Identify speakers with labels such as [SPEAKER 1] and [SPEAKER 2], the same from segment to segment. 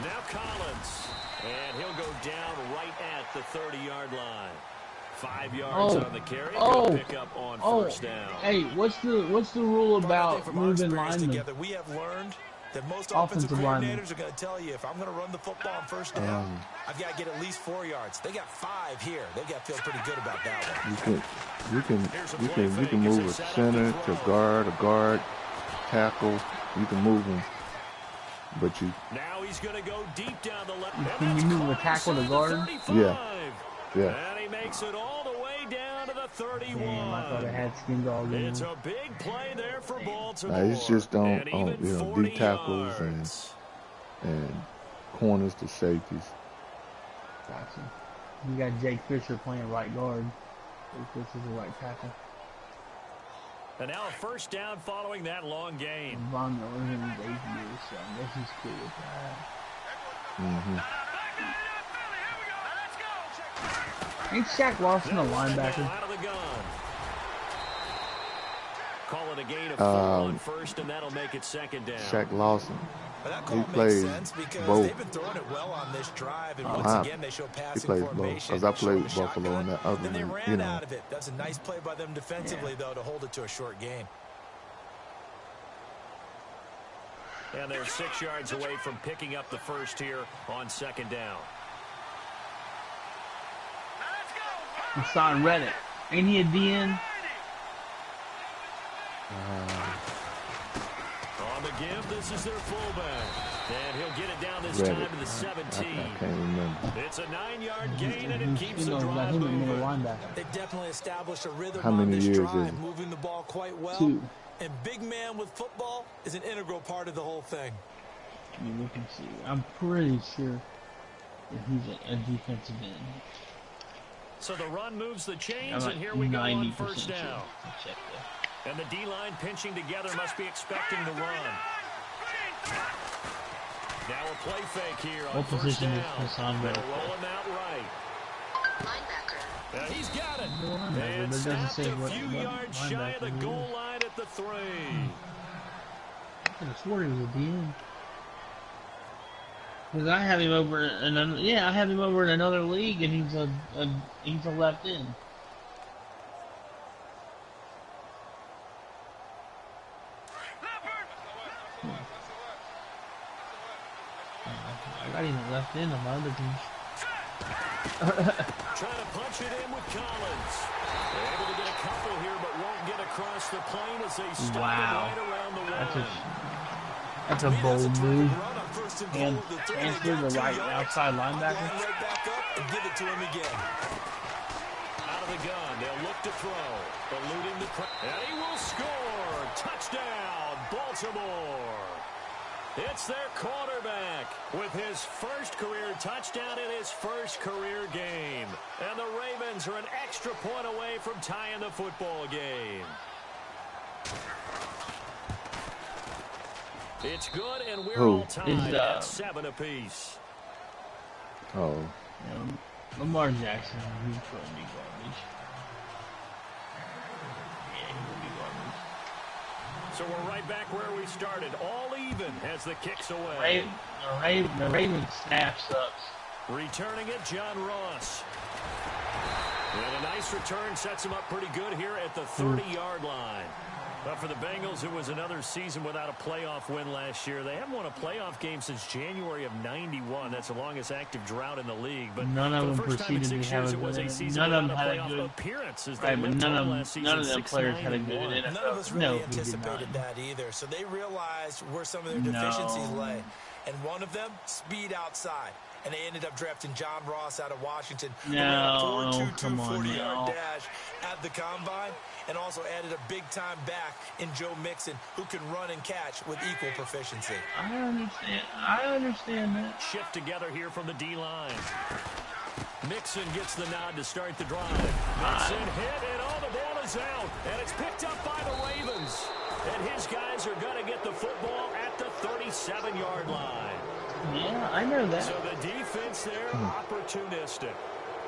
[SPEAKER 1] Now Collins. And he'll go down right at the 30-yard line. 5 yards on the carry. Good pick up on first down.
[SPEAKER 2] Hey, what's the rule about moving linemen?
[SPEAKER 3] Together, we have learned that most offensive coordinators are going to tell you, if I'm going to run the football on first down, I've got to get at least 4 yards. They got 5 here. They've got to feel pretty good about that one.
[SPEAKER 4] You can move a center to guard, a guard, tackle. You can move them, but you.
[SPEAKER 1] Now he's going to go deep down the left.
[SPEAKER 2] Can you move a tackle to guard?
[SPEAKER 4] Yeah.
[SPEAKER 1] And he makes it all the way down to the 31.
[SPEAKER 2] Damn, I thought I had skin dog in.
[SPEAKER 1] It's a big play there for Baltimore.
[SPEAKER 4] It's just on deep tackles and corners to safeties.
[SPEAKER 2] Gotcha. You got Jake Fisher playing right guard. Jake Fisher's the right tackle.
[SPEAKER 1] And now a first down following that long gain.
[SPEAKER 2] Von Miller in his 8 years, so I guess he's cool with that. Ain't Shaq Lawson a linebacker?
[SPEAKER 1] Call it a gain of 4 on first, and that'll make it second down.
[SPEAKER 4] Shaq Lawson.
[SPEAKER 3] He plays both. They've been throwing it well on this drive, and once again they show passing formation.
[SPEAKER 4] Because I played with Buffalo in that other
[SPEAKER 3] league. They
[SPEAKER 4] ran
[SPEAKER 3] out of it. That's a nice play by them defensively, though, to hold it to a short gain.
[SPEAKER 1] And they're 6 yards away from picking up the first here on second down.
[SPEAKER 2] Hassan Reddick. Ain't he a DN?
[SPEAKER 1] On the give, this is their fullback. And he'll get it down this time to the 17.
[SPEAKER 4] I can't remember.
[SPEAKER 1] It's a 9-yard gain, and it keeps the drive
[SPEAKER 2] moving.
[SPEAKER 1] moving.
[SPEAKER 3] They've definitely established a rhythm
[SPEAKER 4] How many
[SPEAKER 3] on this
[SPEAKER 4] years
[SPEAKER 3] drive, moving the ball quite well.
[SPEAKER 2] 2.
[SPEAKER 3] And big man with football is an integral part of the whole thing.
[SPEAKER 2] I mean, we can see. I'm pretty sure that he's a defensive end.
[SPEAKER 1] So the run moves the chains, and here we go on first down.
[SPEAKER 2] Check that.
[SPEAKER 1] And the D-line pinching together must be expecting the run. Now a play fake here on first down. They'll roll him out right. He's got it. And stopped a few yards shy of the goal line at the 3.
[SPEAKER 2] I could have sworn he was a DN. Because I have him over in I have him over in another league, and he's a left end. I got him a left end on my other team.
[SPEAKER 1] Trying to punch it in with Collins. They're able to get a couple here, but won't get across the plane as they stop right around the line.
[SPEAKER 2] That's a bold move. And transfer the right outside linebacker.
[SPEAKER 3] Right back up and give it to him again.
[SPEAKER 1] Out of the gun, they'll look to throw. Eluding the pressure. And he will score. Touchdown, Baltimore. It's their quarterback with his first career touchdown in his first career game. And the Ravens are an extra point away from tying the football game. It's good, and we're all tied at 7 apiece.
[SPEAKER 4] Oh.
[SPEAKER 2] Lamar Jackson, he's going to be garbage. Yeah, he's going to be garbage.
[SPEAKER 1] So we're right back where we started, all even as the kick's away.
[SPEAKER 2] The Ravens snap sucks.
[SPEAKER 1] Returning it, John Ross. And a nice return sets him up pretty good here at the 30-yard line. But for the Bengals, it was another season without a playoff win last year. They haven't won a playoff game since January of '91. That's the longest active drought in the league. But
[SPEAKER 2] none of them proceeded to have a good. None of them had a good
[SPEAKER 1] appearance.
[SPEAKER 2] Right, but none of them players had a good NFL.
[SPEAKER 3] None of us really anticipated that either. So they realized where some of their deficiencies lay. And one of them, speed outside. And they ended up drafting John Ross out of Washington.
[SPEAKER 2] No, come on,
[SPEAKER 3] 40-yard dash at the combine, and also added a big-time back in Joe Mixon, who can run and catch with equal proficiency.
[SPEAKER 2] I understand that.
[SPEAKER 1] Shift together here from the D-line. Mixon gets the nod to start the drive. Mixon hit, and the ball is out. And it's picked up by the Ravens. And his guys are going to get the football at the 37-yard line.
[SPEAKER 2] Yeah, I know that.
[SPEAKER 1] So the defense there, opportunistic.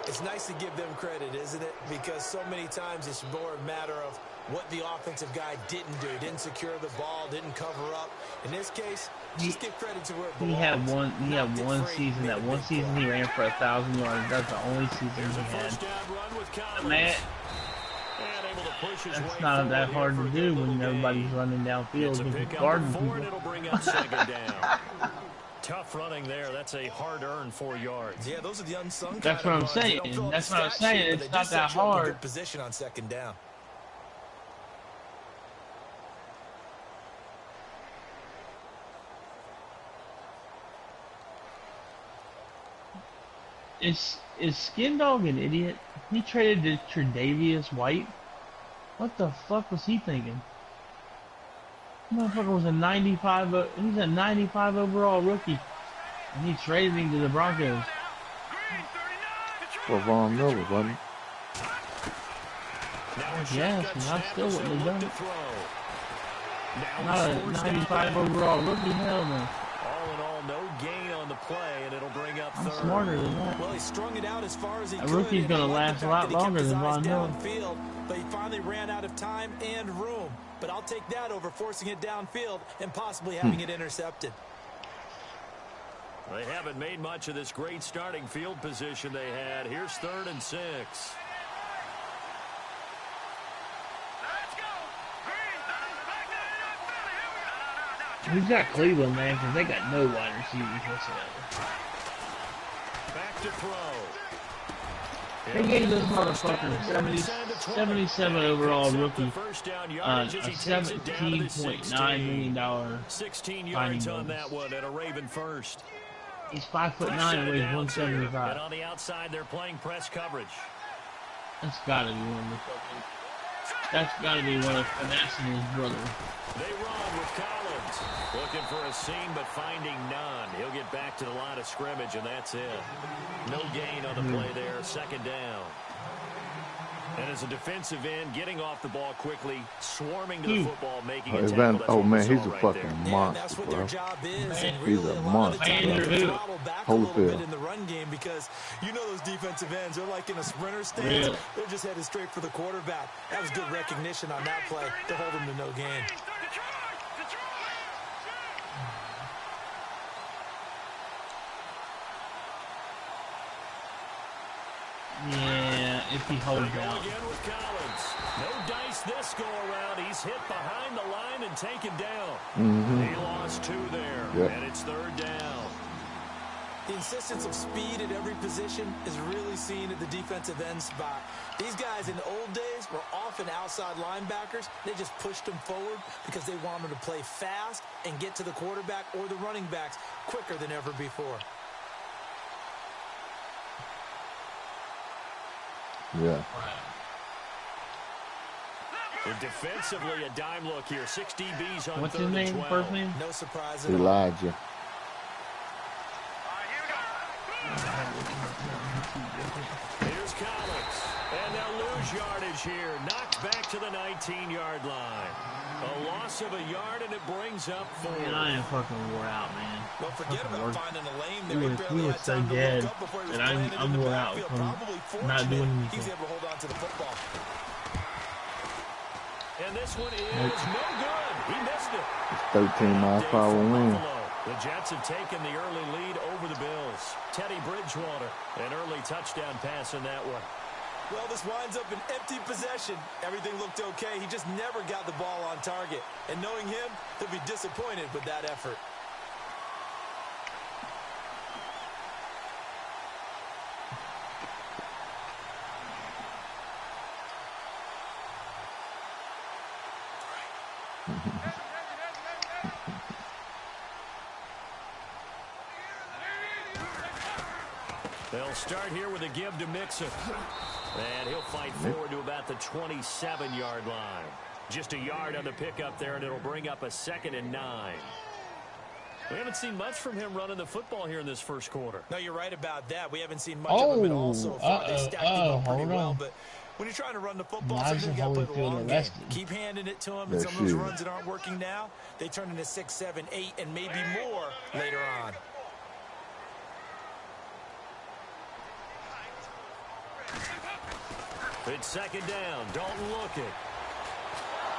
[SPEAKER 3] It's nice to give them credit, isn't it? Because so many times it's more a matter of what the offensive guy didn't do. Didn't secure the ball, didn't cover up. In this case, just give credit to where it belongs.
[SPEAKER 2] He had one season. That one season he ran for 1,000 yards. That's the only season he had. Man, that's not that hard to do when everybody's running downfield and guarding people.
[SPEAKER 1] It'll bring up second down. Tough running there. That's a hard-earned 4 yards.
[SPEAKER 3] Yeah, those are the unsung.
[SPEAKER 2] That's what I'm saying. That's what I'm saying. It's not that hard.
[SPEAKER 3] Good position on second down.
[SPEAKER 2] Is Skin Dog an idiot? He traded to Tre'Davious White. What the fuck was he thinking? Motherfucker was a 95. He's a 95 overall rookie, and he traded him to the Broncos.
[SPEAKER 4] For Von Miller, wasn't he?
[SPEAKER 2] Yes, and I still wouldn't have done it. Not a 95 overall rookie, hell no.
[SPEAKER 1] All in all, no gain on the play, and it'll bring up
[SPEAKER 2] I'm
[SPEAKER 1] third.
[SPEAKER 2] smarter than that.
[SPEAKER 3] Well, he strung it out as far as he could.
[SPEAKER 2] A rookie's gonna last a lot longer than Von Miller.
[SPEAKER 3] But he finally ran out of time and room. But I'll take that over forcing it downfield and possibly having it intercepted.
[SPEAKER 1] They haven't made much of this great starting field position they had. Here's 3rd and 6.
[SPEAKER 2] Who's got Cleveland, man? Because they got no wide receivers whatsoever.
[SPEAKER 1] Back to throw.
[SPEAKER 2] They gave this motherfucker 77 overall rookie a $17.9 million
[SPEAKER 1] 16 yards on that one and a Raven first.
[SPEAKER 2] He's 5'9" and weighs 175.
[SPEAKER 1] And on the outside, they're playing press coverage.
[SPEAKER 2] That's gotta be one of the fucking. That's gotta be one of finessing his brother.
[SPEAKER 1] They run with Collins. Looking for a seam, but finding none. He'll get back to the line of scrimmage, and that's it. No gain on the play there. 2nd down. And as a defensive end, getting off the ball quickly, swarming to the football, making a tackle.
[SPEAKER 4] Oh, man, he's a
[SPEAKER 1] right
[SPEAKER 4] fucking
[SPEAKER 1] there.
[SPEAKER 4] monster,
[SPEAKER 3] That's what
[SPEAKER 4] bro.
[SPEAKER 3] their job is. And
[SPEAKER 4] He's
[SPEAKER 3] really,
[SPEAKER 4] a monster.
[SPEAKER 3] Holyfield in the run game because you know those defensive ends, they're like in a sprinter stance.
[SPEAKER 2] Really?
[SPEAKER 3] They're just headed straight for the quarterback. That was good recognition on that play to hold him to no gain.
[SPEAKER 2] Yeah, if he holds out.
[SPEAKER 1] Again with Collins. No dice this go around. He's hit behind the line and taken down. He lost 2 there, and it's 3rd down.
[SPEAKER 3] The insistence of speed at every position is really seen at the defensive end spot. These guys in the old days were often outside linebackers. They just pushed them forward because they wanted to play fast and get to the quarterback or the running backs quicker than ever before.
[SPEAKER 4] Yeah.
[SPEAKER 1] And defensively, a dime look here. 6 DBs on
[SPEAKER 2] What's
[SPEAKER 1] 3rd
[SPEAKER 2] his
[SPEAKER 1] and
[SPEAKER 2] name?
[SPEAKER 1] 12.
[SPEAKER 2] First name?
[SPEAKER 3] No surprise at all.
[SPEAKER 4] Elijah.
[SPEAKER 1] Here's Collins. And they'll lose yardage here. Knocked back to the 19-yard line. A loss of a yard, and it brings up 4.
[SPEAKER 2] Man, I am fucking wore out, man.
[SPEAKER 3] Well, forget about finding a lane
[SPEAKER 2] He
[SPEAKER 3] there.
[SPEAKER 2] was so dead that I'm wore out from not doing anything.
[SPEAKER 3] He's able to hold on to the football.
[SPEAKER 1] And this one is no good. He missed it.
[SPEAKER 4] It's 13 miles per hour wind.
[SPEAKER 1] The Jets have taken the early lead over the Bills. Teddy Bridgewater, an early touchdown pass in that one.
[SPEAKER 3] Well, this winds up an empty possession. Everything looked okay. He just never got the ball on target. And knowing him, he'll be disappointed with that effort.
[SPEAKER 1] They'll start here with a give to Mixon. And he'll fight forward to about the 27-yard line. Just a yard on the pickup there, and it'll bring up a 2nd and 9. We haven't seen much from him running the football here in this first quarter.
[SPEAKER 3] No, you're right about that. We haven't seen much of him at all so far. They stacked him up pretty well, but when you're trying to run the football, sometimes you got to play the long game. Keep handing it to him, and some of those runs that aren't working now, they turn into 6, 7, 8, and maybe more later on.
[SPEAKER 1] It's second down. Dalton looking.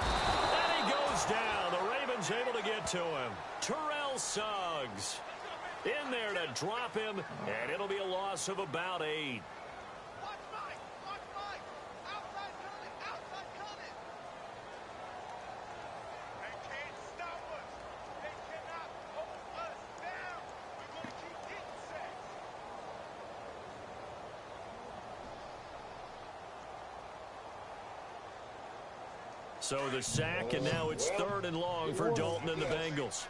[SPEAKER 1] And he goes down. The Ravens able to get to him. Terrell Suggs in there to drop him, and it'll be a loss of about 8. So the sack, and now it's 3rd and long for Dalton and the Bengals.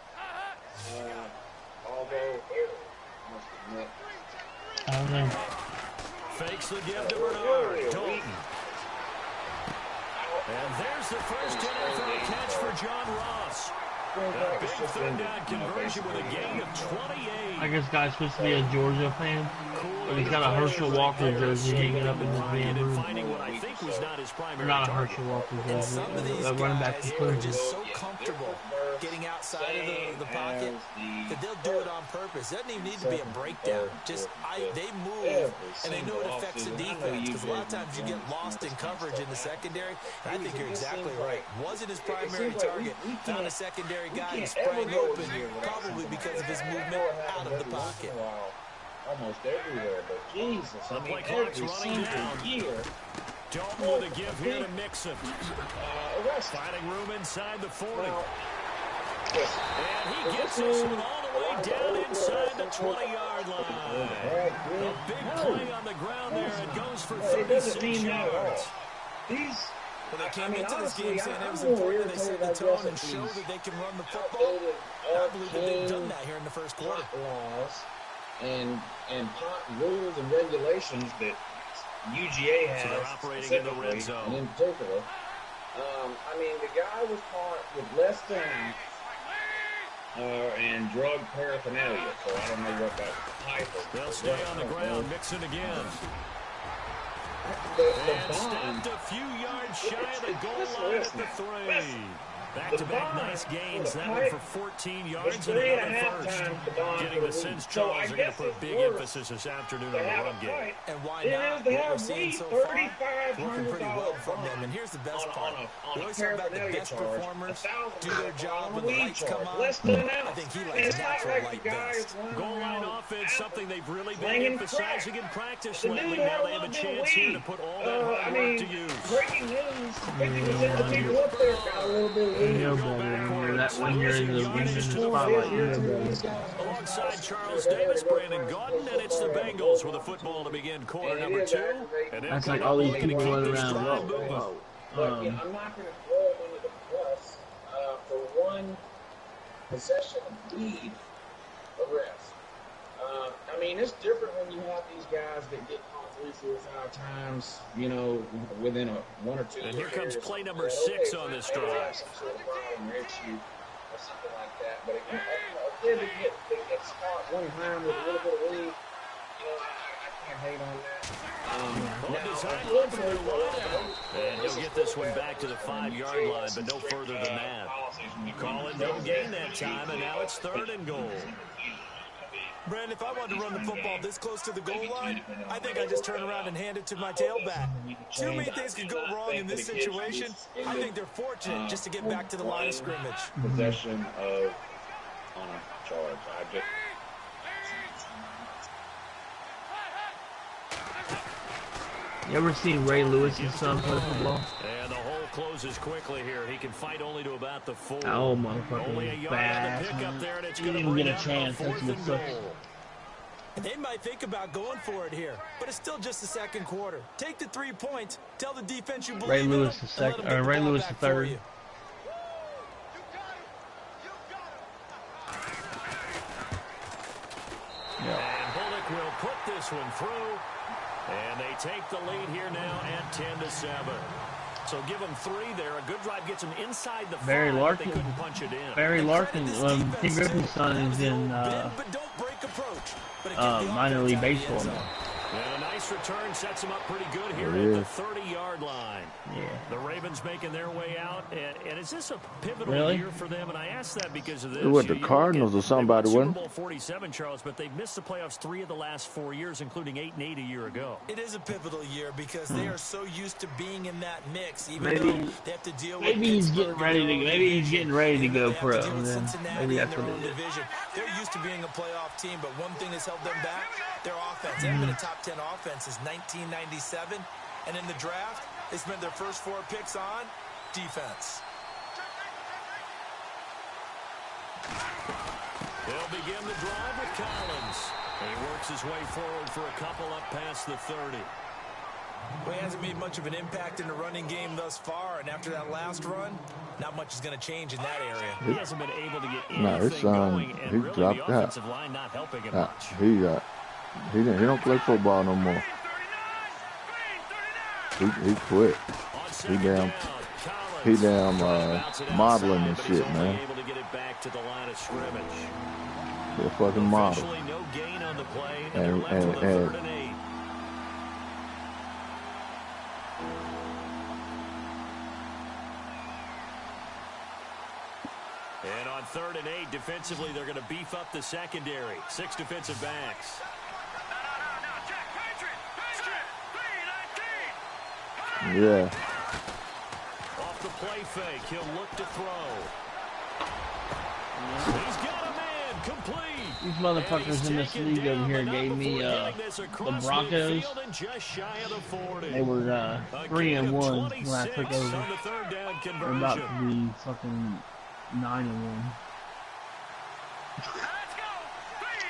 [SPEAKER 2] I don't know.
[SPEAKER 1] Fakes the give to Bernard. Dalton. And there's the first NFL catch for John Ross. A big 3rd down conversion with a gain of 28.
[SPEAKER 2] I guess guy's supposed to be a Georgia fan, but he's got a Herschel Walker jersey hanging up in his van room. Or not a Herschel Walker jersey. Running back to
[SPEAKER 3] Clemson. Just so comfortable getting outside of the pocket that they'll do it on purpose. Doesn't even need to be a breakdown. Just they move and they know it affects the defense, because a lot of times you get lost in coverage in the secondary. I think you're exactly right. Wasn't his primary target. Found a secondary guy who sprang open, probably because of his movement out of the pocket.
[SPEAKER 5] Almost everywhere, but Jesus, I mean, every single year.
[SPEAKER 1] Dalton with a give here to Mixon. Finding room inside the 40. And he gets this one all the way down inside the 20-yard line. A big play on the ground there. It goes for 36 yards.
[SPEAKER 3] Well, they came into this game saying it was important that they set the tone and show that they can run the football. I believe that they've done that here in the first quarter.
[SPEAKER 5] And rules and regulations that UGA has,
[SPEAKER 1] so they're operating in the red zone.
[SPEAKER 5] And in particular, I mean, the guy was caught with less than and drug paraphernalia, so I don't know what that type of.
[SPEAKER 1] They'll stay on the ground, Mixon again.
[SPEAKER 5] And
[SPEAKER 1] stepped a few yards shy of the goal line at the 3. Back-to-back nice gains. That one for 14 yards and another first. Getting the sense Charles are going to put a big emphasis this afternoon on the run game.
[SPEAKER 3] And why not? What we're seeing so far, working pretty well from them. And here's the best part. We always talk about the best performers do their job when the lights come on. I think he likes natural light best.
[SPEAKER 1] Goal line offense, something they've really been emphasizing in practice lately. Now they have a chance here to put all that hard work to use.
[SPEAKER 5] Breaking news. 50% of the people up there got a little bit.
[SPEAKER 2] You know better. That when you're in the spotlight, you know better.
[SPEAKER 1] Alongside Charles Davis, Brandon Gaudin, and it's the Bengals with the football to begin quarter number 2. And
[SPEAKER 2] that's like all these people running around.
[SPEAKER 5] I'm not going to throw him under the bus for one possession of lead arrest. I mean, it's different when you have these guys that get caught 3, 4, 5 times, you know, within 1 or 2 years.
[SPEAKER 1] And here comes play number 6 on this drive.
[SPEAKER 5] Some sort of problem or issue or something like that. But again, a kid that gets caught one time with a little bit of lead, you know, I can't hate on that.
[SPEAKER 1] And he'll get this one back to the 5-yard line, but no further than that. Call it no gain that time, and now it's 3rd and goal.
[SPEAKER 3] Brandon, if I wanted to run the football this close to the goal line, I think I just turn around and hand it to my tailback. Too many things could go wrong in this situation. I think they're fortunate just to get back to the line of scrimmage.
[SPEAKER 5] Possession of on a charge.
[SPEAKER 2] You ever seen Ray Lewis's son play football?
[SPEAKER 1] And the hole closes quickly here. He can fight only to about the 4.
[SPEAKER 2] Oh, motherfucker.
[SPEAKER 1] Only a yard
[SPEAKER 2] bad,
[SPEAKER 1] on the pickup there, and it's going to
[SPEAKER 2] even
[SPEAKER 1] bring
[SPEAKER 2] get a
[SPEAKER 1] up
[SPEAKER 2] chance.
[SPEAKER 1] 4th and goal.
[SPEAKER 3] They might think about going for it here, but it's still just the second quarter. Take the 3 points. Tell the defense you believe
[SPEAKER 2] Ray
[SPEAKER 3] in
[SPEAKER 2] Lewis
[SPEAKER 3] them,
[SPEAKER 2] the second, or Ray Lewis the 3rd.
[SPEAKER 1] And Bullock will put this one through. And they take the lead here now at 10-7. So give them 3 there. A good drive gets them inside the 5.
[SPEAKER 2] Barry Larkin.
[SPEAKER 1] They couldn't punch it in.
[SPEAKER 2] Barry Larkin, King Griffin's son is in minor league baseball now.
[SPEAKER 1] And a nice This return sets them up pretty good here at the 30-yard line.
[SPEAKER 2] Yeah.
[SPEAKER 1] The Ravens making their way out. And is this a pivotal year for them? And I ask that because of this.
[SPEAKER 4] It was the Cardinals or somebody, wasn't it?
[SPEAKER 1] Super Bowl 47, Charles, but they've missed the playoffs 3 of the last 4 years, including 8-8 a year ago.
[SPEAKER 3] It is a pivotal year because they are so used to being in that mix, even though they have to deal with
[SPEAKER 2] he's getting ready to. Maybe he's getting ready to go pro. Maybe that's what it is.
[SPEAKER 3] They're used to being a playoff team, but one thing has held them back: their offense. They haven't been a top 10 offense since 1997, and in the draft, they spent their first 4 picks on defense.
[SPEAKER 1] They'll begin the drive with Collins. And he works his way forward for a couple up past the 30.
[SPEAKER 3] Well, he hasn't made much of an impact in the running game thus far, and after that last run, not much is going to change in that area.
[SPEAKER 1] He hasn't been able to get anything going, and
[SPEAKER 4] he
[SPEAKER 1] really
[SPEAKER 4] dropped
[SPEAKER 1] the offensive line not helping him much.
[SPEAKER 4] He don't play football no more. He quit. He damn modeling and shit, man.
[SPEAKER 1] Able to get it back to the line of scrimmage.
[SPEAKER 4] They're fucking model.
[SPEAKER 1] No gain on the play, and
[SPEAKER 4] And-
[SPEAKER 1] they're left with a
[SPEAKER 4] and-
[SPEAKER 1] 3rd and 8. And on 3rd and 8, defensively, they're going to beef up the secondary. 6 defensive backs.
[SPEAKER 4] Yeah.
[SPEAKER 1] Off the play fake, he'll look to throw. He's got a man, complete.
[SPEAKER 2] These motherfuckers in this league over here gave me the Broncos. They were 3-1 when I took over. They're about to be fucking 9-1.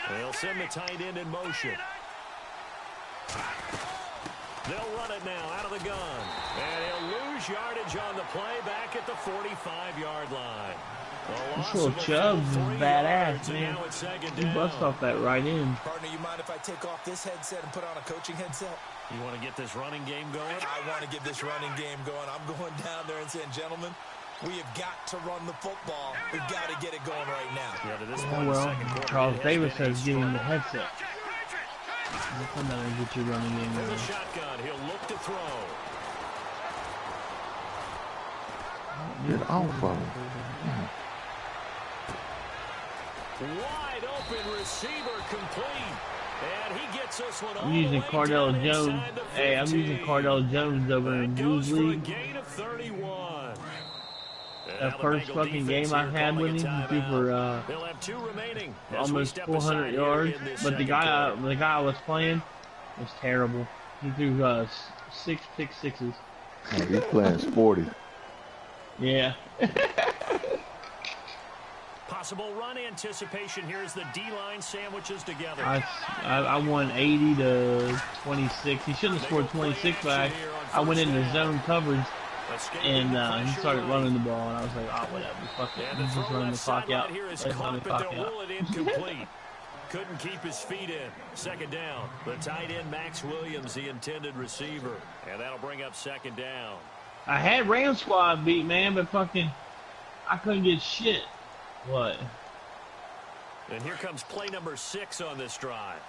[SPEAKER 1] They'll send the tight end in motion. They'll run it now out of the gun. And he'll lose yardage on the play back at the 45-yard line.
[SPEAKER 2] This little Chubbs is badass, man. He busts off that right end.
[SPEAKER 3] Partner, you mind if I take off this headset and put on a coaching headset?
[SPEAKER 1] You want to get this running game going?
[SPEAKER 3] I want to get this running game going. I'm going down there and saying, gentlemen, we have got to run the football. We've got to get it going right now.
[SPEAKER 1] Yeah, to this
[SPEAKER 2] Oh,
[SPEAKER 1] point,
[SPEAKER 2] well, Charles Davis says give him the headset. I'll come down and get your running game
[SPEAKER 1] From the
[SPEAKER 2] going.
[SPEAKER 1] shotgun, he'll look to throw.
[SPEAKER 4] Get off of him.
[SPEAKER 1] Wide open receiver complete. And he gets this one
[SPEAKER 2] I'm using Cardell Jones. Hey, I'm using Cardell Jones over in Blues League.
[SPEAKER 1] Gain of 31.
[SPEAKER 2] That first fucking game I had with him, he threw for almost 400 yards. But the guy I was playing was terrible. He threw 6 pick sixes.
[SPEAKER 4] Oh, he's playing sporty.
[SPEAKER 2] Yeah.
[SPEAKER 1] Possible run anticipation here as the D-line sandwiches together.
[SPEAKER 2] I won 80 to 26. He shouldn't have scored 26, but I went into zone coverage and he started running the ball, and I was like, oh, whatever, fuck it. He's just running the clock out. Running the clock out.
[SPEAKER 1] Couldn't keep his feet in. 2nd down. The tight end, Max Williams, the intended receiver. And that'll bring up 2nd down.
[SPEAKER 2] I had Ram Squad beat, man, but fucking, I couldn't get shit. What?
[SPEAKER 1] And here comes play number 6 on this drive.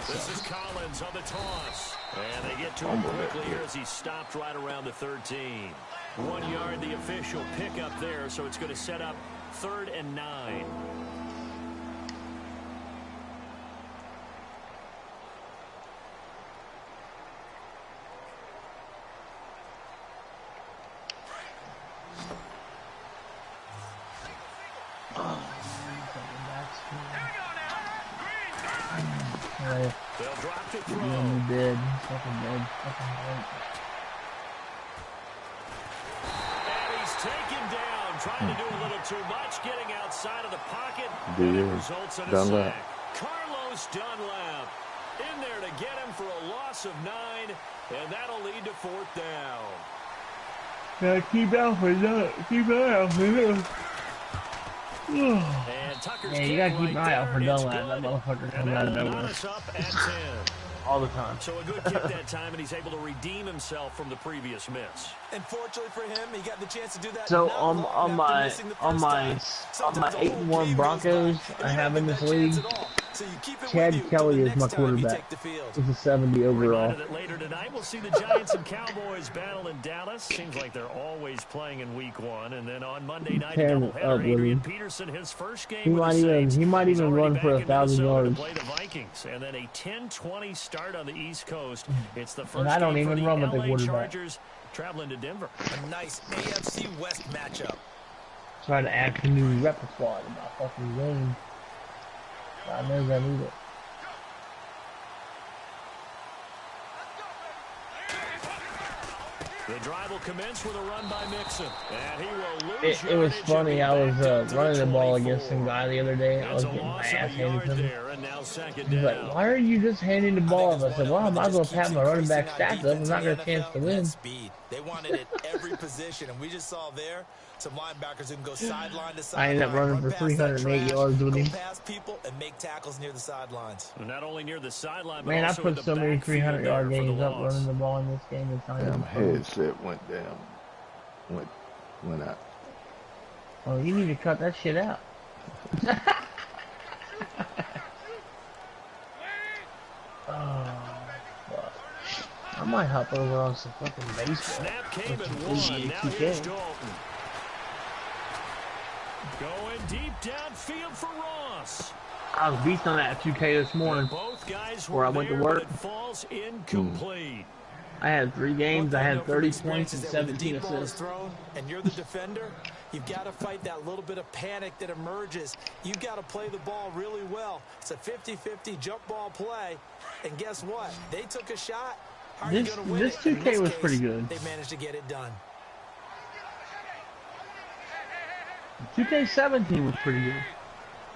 [SPEAKER 1] This is Collins on the toss. And they get to him quickly here as he stopped right around the 13. 1 yard, the official pickup there, so it's going to set up 3rd and 9. They'll drop to throw.
[SPEAKER 2] I'm dead. Fucking dead. Fucking dead.
[SPEAKER 1] And he's taken down, trying to do a little too much, getting outside of the pocket.
[SPEAKER 4] And
[SPEAKER 1] it results in a
[SPEAKER 4] Dunlap.
[SPEAKER 1] sack. Carlos Dunlap in there to get him for a loss of 9, and that'll lead to 4th down.
[SPEAKER 2] Gotta keep out for that. Keep an eye out for that.
[SPEAKER 1] And Tucker's
[SPEAKER 2] Yeah, you gotta keep an eye out for
[SPEAKER 1] It's
[SPEAKER 2] Dunlap.
[SPEAKER 1] good.
[SPEAKER 2] That motherfucker
[SPEAKER 1] And
[SPEAKER 2] comes out of
[SPEAKER 1] that'll
[SPEAKER 2] nowhere.
[SPEAKER 1] knot us up at 10.
[SPEAKER 2] all the time.
[SPEAKER 1] So a good kick that time, and he's able to redeem himself from the previous miss.
[SPEAKER 3] And fortunately for him, he got the chance to do that.
[SPEAKER 2] So on my 8-1 Broncos I have in this league, Chad Kelly is my quarterback. He's a 70 overall.
[SPEAKER 1] That later tonight we'll see the Giants and Cowboys battle in Dallas. Seems like they're always playing in Week 1, and then on Monday night, doubleheader, Adrian Peterson, his first game
[SPEAKER 2] he might even run for 1,000 yards.
[SPEAKER 1] Play the Vikings, and then a 10-20 start on the East Coast. It's the first
[SPEAKER 2] and I don't
[SPEAKER 1] game
[SPEAKER 2] even
[SPEAKER 1] for the
[SPEAKER 2] run with the
[SPEAKER 1] LA
[SPEAKER 2] quarterback.
[SPEAKER 1] Chargers traveling to Denver.
[SPEAKER 3] A nice AFC West matchup.
[SPEAKER 2] Try to add a new repertoire to my fucking game. God knows I need it.
[SPEAKER 1] The drive will commence with a run by Mixon, and he will lose.
[SPEAKER 2] It was funny. I was running the ball against some guy the other day. I was getting my ass handed to him. He's like, "Why are you just handing the ball up?" I said, "Well, I might as well have my running back stacked up. I'm not got a chance to win."
[SPEAKER 3] They wanted it every position, and we just saw there some linebackers who can go sideline to sideline.
[SPEAKER 2] I ended up running for 308 yards with him.
[SPEAKER 3] Past people and make tackles near the sidelines.
[SPEAKER 1] Not only near the sideline, but
[SPEAKER 2] Man, I
[SPEAKER 1] also
[SPEAKER 2] put so many 300-yard games up running the ball in this game. It's not even funny.
[SPEAKER 4] Headset went down. Went out.
[SPEAKER 2] Oh, you need to cut that shit out. Oh, fuck. I might hop over on some fucking baseball.
[SPEAKER 1] Snap came at one. Now here's Dalton. Going deep downfield for Ross.
[SPEAKER 2] I was beast on that 2K this morning.
[SPEAKER 1] Both guys
[SPEAKER 2] where I went to work.
[SPEAKER 1] It falls incomplete.
[SPEAKER 2] I had 3 games. I had 30 points and 17 assists.
[SPEAKER 3] Thrown, and you're the defender. You've got to fight that little bit of panic that emerges. You've got to play the ball really well. It's a 50-50 jump ball play. And guess what? They took a shot. How are you going to win
[SPEAKER 2] this 2K was pretty good.
[SPEAKER 3] They managed to get it done.
[SPEAKER 2] 2K17 was pretty good.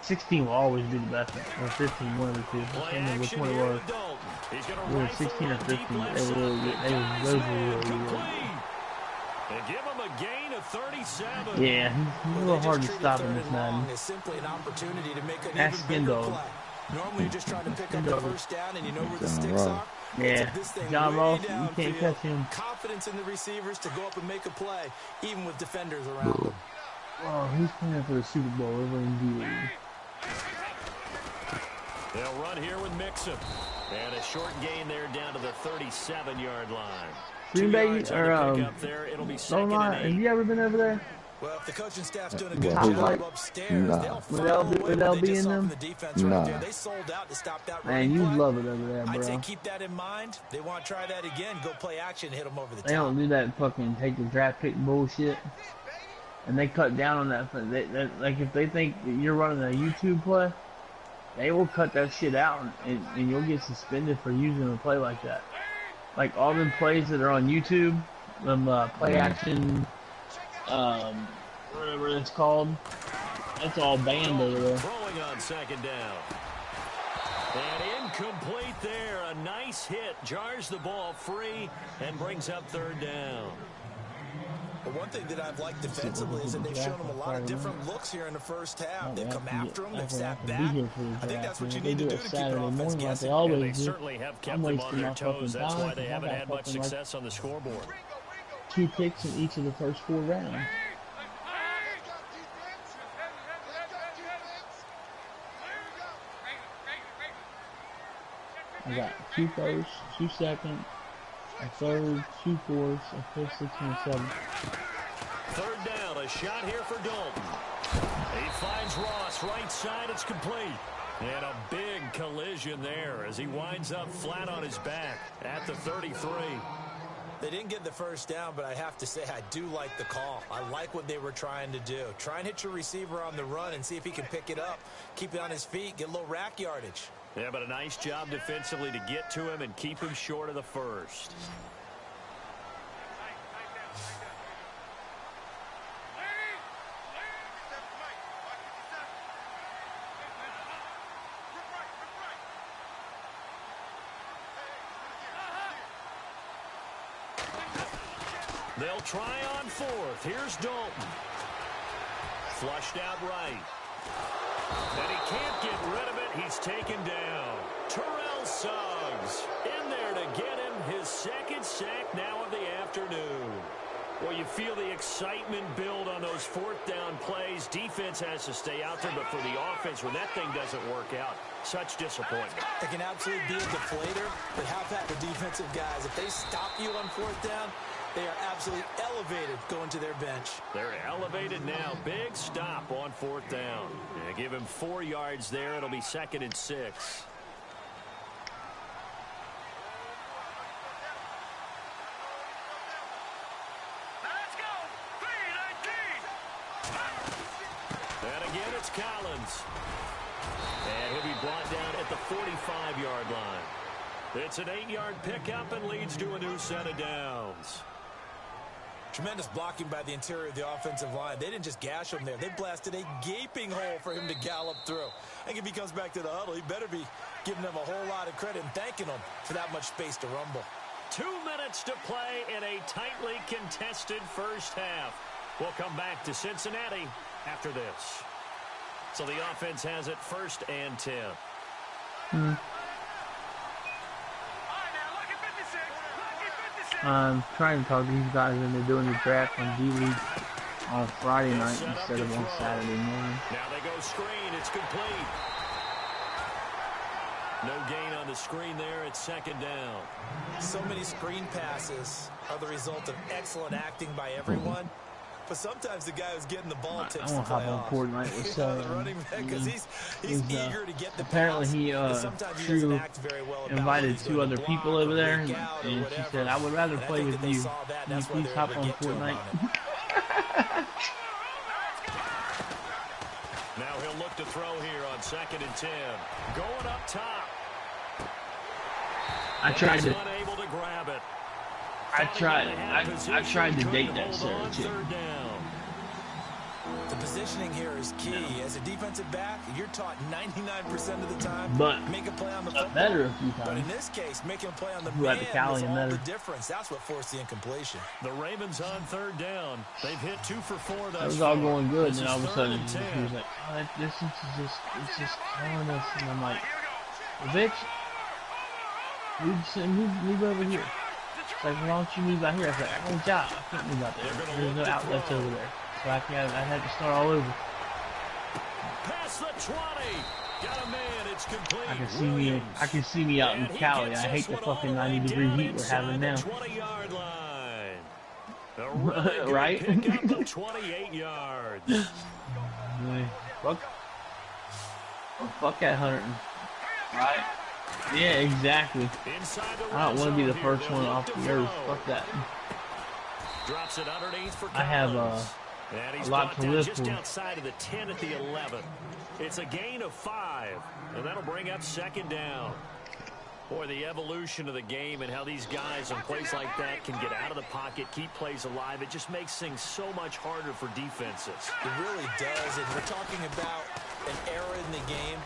[SPEAKER 2] 16 will always be the best one. Or 15, one of the two. I can't remember which one it was. It was 16 or 15. They were really good. Those were really good.
[SPEAKER 1] They give him a gain of 37.
[SPEAKER 2] Yeah, he's a little hard to stop in this Madden.
[SPEAKER 3] It's simply an opportunity to make an
[SPEAKER 2] That's
[SPEAKER 3] even
[SPEAKER 2] Skin
[SPEAKER 3] bigger
[SPEAKER 2] Dog.
[SPEAKER 3] play. Normally you're just trying to pick up the first down and you know where the sticks are.
[SPEAKER 2] Yeah, John Ross, you can't catch him.
[SPEAKER 3] Confidence in the receivers to go up and make a play, even with defenders around them.
[SPEAKER 2] Oh, he's playing for the Super Bowl over in D-League.
[SPEAKER 1] They'll run here with Mixon. And a short gain there down to the 37-yard line.
[SPEAKER 2] Green Bay, or don't lie, have you ever been over there?
[SPEAKER 3] Well, if the coaching staff's doing a good job upstairs,
[SPEAKER 2] Would they'll be in them?
[SPEAKER 4] Nah.
[SPEAKER 3] They sold out to stop that
[SPEAKER 2] Man, you love it over there, bro.
[SPEAKER 3] I'd say keep that in mind. They want to try that again. Go play action and hit them over the top.
[SPEAKER 2] They don't do that fucking take the draft pick bullshit. And they cut down on that. Like, if they think that you're running a YouTube play, they will cut that shit out, and you'll get suspended for using a play like that. Like, all them plays that are on YouTube, them play action, whatever it's called, that's all banned over there.
[SPEAKER 1] Throwing on second down. And incomplete there. A nice hit. Jars the ball free and brings up third down.
[SPEAKER 3] But one thing that I've liked defensively is that they've shown them a lot of different looks here in the first half. They've come after them. They've sat back. I think that's what you need to do to keep an offense guessing.
[SPEAKER 1] Yeah, they certainly have kept them on their toes. That's why they haven't had much success on the scoreboard.
[SPEAKER 2] 2 picks in each of the first 4 rounds. I got 2 firsts, 2 seconds, a third, 2 fourths, a fifth, 6, and a 7.
[SPEAKER 1] Third down, a shot here for Dalton. He finds Ross, right side, it's complete. And a big collision there as he winds up flat on his back at the 33.
[SPEAKER 3] They didn't get the first down, but I have to say I do like the call. I like what they were trying to do. Try and hit your receiver on the run and see if he can pick it up. Keep it on his feet, get a little rack yardage.
[SPEAKER 1] Yeah, but a nice job defensively to get to him and keep him short of the first. They'll try on fourth. Here's Dalton. Flushed out right. And he can't get rid of it. He's taken down. Terrell Suggs in there to get him his second sack now of the afternoon. Well, you feel the excitement build on those fourth down plays. Defense has to stay out there, but for the offense, when that thing doesn't work out, such disappointment.
[SPEAKER 3] It can absolutely be a deflator, but how about the defensive guys? If they stop you on fourth down, they are absolutely elevated going to their bench.
[SPEAKER 1] They're elevated now. Big stop on fourth down. Yeah, give him 4 yards there. It'll be 2nd and 6. And again, it's Collins. And he'll be brought down at the 45-yard line. It's an 8-yard pickup and leads to a new set of downs.
[SPEAKER 3] Tremendous blocking by the interior of the offensive line. They didn't just gash him there. They blasted a gaping hole for him to gallop through. I think if he comes back to the huddle, he better be giving them a whole lot of credit and thanking them for that much space to rumble.
[SPEAKER 1] 2 minutes to play in a tightly contested first half. We'll come back to Cincinnati after this. So the offense has it 1st and 10.
[SPEAKER 2] I'm trying to talk to these guys and they're doing the draft on D-League on Friday night instead of on Saturday morning.
[SPEAKER 1] Now they go screen. It's complete. No gain on the screen there. It's 2nd down.
[SPEAKER 3] So many screen passes are the result of excellent acting by everyone. But sometimes the guy who's getting the ball takes the play off.
[SPEAKER 2] I want to hop on Fortnite with
[SPEAKER 3] the running back, because he's eager to get the
[SPEAKER 2] apparently
[SPEAKER 3] pass.
[SPEAKER 2] He invited 2 other people over there, and she said, "I would rather play with you. Can you please hop on Fortnite?"
[SPEAKER 1] Now he'll look to throw here on 2nd and 10. Going up top.
[SPEAKER 2] I tried to.
[SPEAKER 1] Unable to grab it.
[SPEAKER 2] I tried to date that Sarah chick.
[SPEAKER 3] The positioning here is key. As a defensive back, you're taught 99% of the time make a play on the football.
[SPEAKER 2] Better a few times.
[SPEAKER 3] But in this case, making a play on the man was all the difference. That's what forced the incompletion.
[SPEAKER 1] The Ravens on 3rd down. They've hit 2 for 4.
[SPEAKER 2] That was all going good, and then all of a sudden he was like, "Oh, this is just killing us." And I'm like, "Bitch, move over here." It's like, "Why don't you move out here?" I was like, "I got a job. I can't move out there. There's no outlets over there." So I had to start all over.
[SPEAKER 1] Past the 20. Got a man. It's complete.
[SPEAKER 2] I can see me out in Cali. I hate the fucking 90-degree heat we're having now.
[SPEAKER 1] 20-yard line. Really
[SPEAKER 2] right?
[SPEAKER 1] Pick up 28 yards.
[SPEAKER 2] Fuck that hunting. Right? Yeah, exactly. I don't want to be the first one off the earth. Fuck that.
[SPEAKER 1] Drops it underneath for Collins.
[SPEAKER 2] I have a lot to live
[SPEAKER 1] just
[SPEAKER 2] for.
[SPEAKER 1] outside of the 10 at the 11. It's a gain of 5, and that'll bring up 2nd down. Boy, the evolution of the game and how these guys on plays like that can get out of the pocket, keep plays alive, it just makes things so much harder for defenses.
[SPEAKER 3] It really does, and we're talking about an era in the game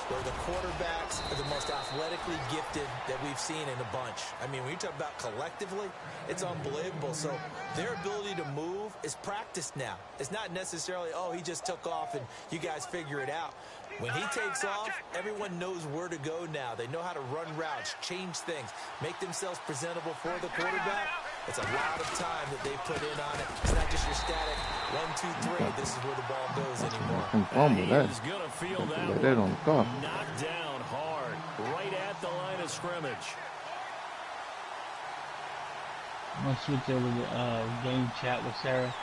[SPEAKER 3] where the quarterbacks are the most athletically gifted that we've seen in a bunch. I mean, when you talk about collectively, it's unbelievable. So their ability to move is practiced now. It's not necessarily, oh, he just took off and you guys figure it out. When he takes off, everyone knows where to go now. They know how to run routes, change things, make themselves presentable for the quarterback. It's a lot of time that they put in on it. It's not just your static 1, 2, 3. This is where the ball goes anymore.
[SPEAKER 1] He's going to feel that one knocked down hard, right at the line of scrimmage.
[SPEAKER 2] I'm gonna switch over to game chat with Sarah.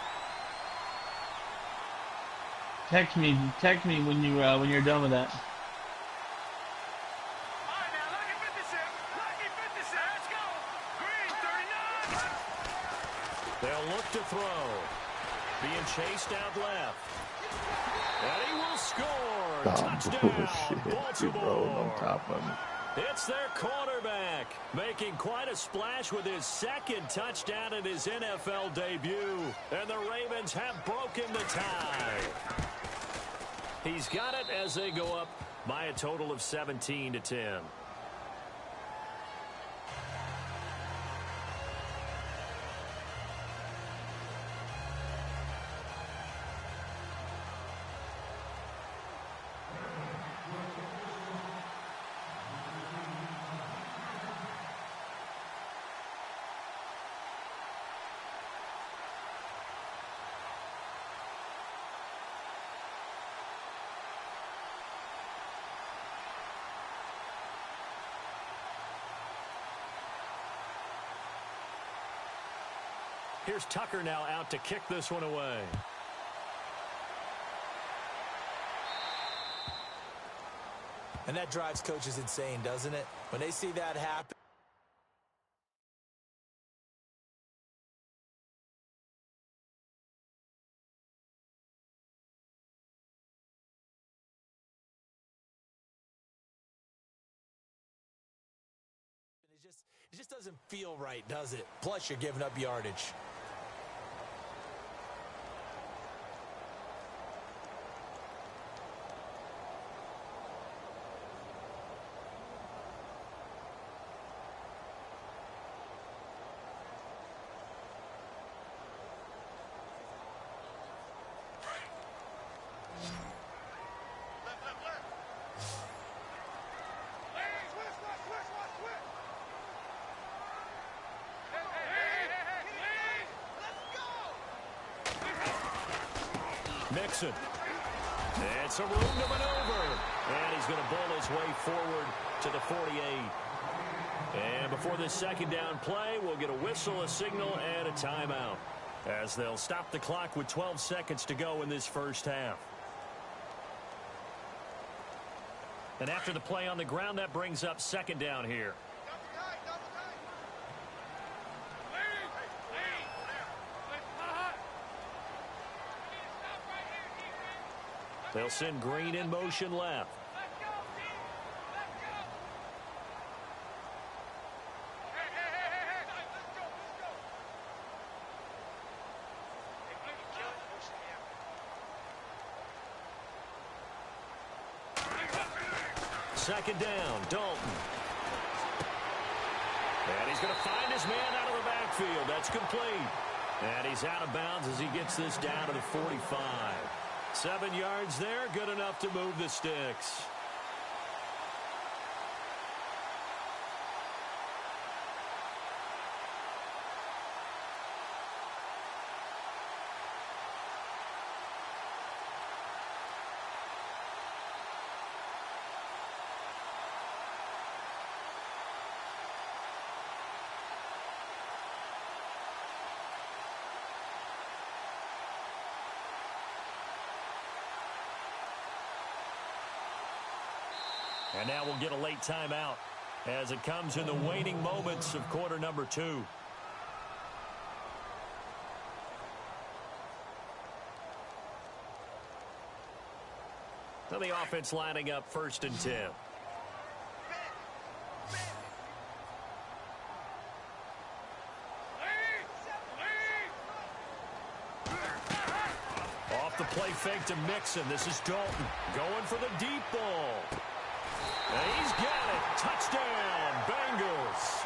[SPEAKER 2] Text me when you're done with that.
[SPEAKER 1] They'll look to throw. Being chased out left. And he will score. Touchdown, Baltimore.
[SPEAKER 4] On top of him.
[SPEAKER 1] It's their quarterback, making quite a splash with his 2nd touchdown in his NFL debut. And the Ravens have broken the tie. He's got it as they go up by a total of 17-10. Here's Tucker now out to kick this one away.
[SPEAKER 3] And that drives coaches insane, doesn't it? When they see that happen. It just doesn't feel right, does it? Plus, you're giving up yardage.
[SPEAKER 1] Mixon. It's a room to maneuver. And he's going to bowl his way forward to the 48. And before this second down play, we'll get a whistle, a signal, and a timeout, as they'll stop the clock with 12 seconds to go in this first half. And after the play on the ground, that brings up second down here. They'll send Green in motion left. Second down, Dalton. And he's going to find his man out of the backfield. That's complete. And he's out of bounds as he gets this down to the 45. 7 yards there, good enough to move the sticks. And now we'll get a late timeout as it comes in the waning moments of quarter number 2. So the offense lining up 1st and 10. Off the play fake to Mixon. This is Dalton going for the deep ball. And he's got it. Touchdown, Bengals.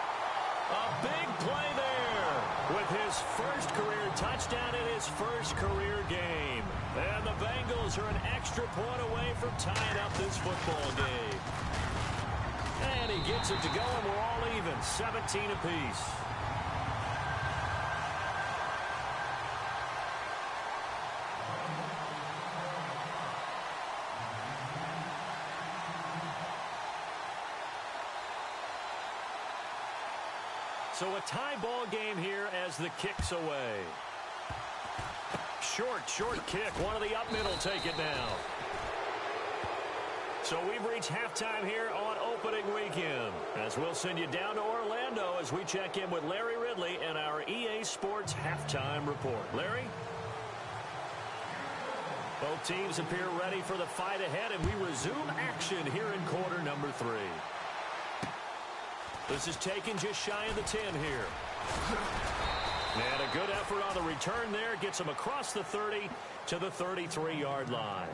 [SPEAKER 1] A big play there with his first career touchdown in his first career game. And the Bengals are an extra point away from tying up this football game. And he gets it to go, and we're all even, 17 apiece. So a tie ball game here as the kick's away. Short kick. One of the up middle take it now. So we've reached halftime here on opening weekend, as we'll send you down to Orlando as we check in with Larry Ridley and our EA Sports halftime report. Larry? Both teams appear ready for the fight ahead, and we resume action here in quarter number 3. This is taken just shy of the 10 here. And a good effort on the return there. Gets them across the 30 to the 33-yard line.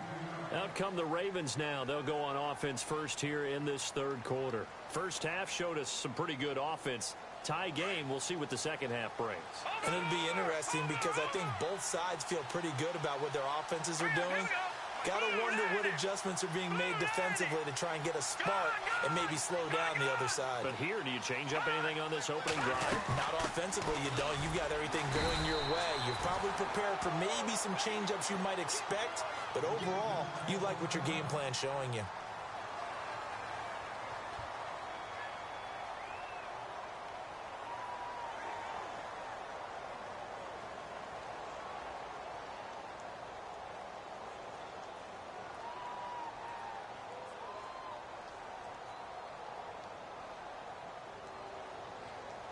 [SPEAKER 1] Out come the Ravens now. They'll go on offense first here in this third quarter. First half showed us some pretty good offense. Tie game. We'll see what the second half brings.
[SPEAKER 3] And it'll be interesting because I think both sides feel pretty good about what their offenses are doing. Got to wonder what adjustments are being made defensively to try and get a spark and maybe slow down the other side.
[SPEAKER 1] But here, do you change up anything on this opening drive?
[SPEAKER 3] Not offensively, you don't. You've got everything going your way. You're probably prepared for maybe some change-ups you might expect, but overall, you like what your game plan's showing you.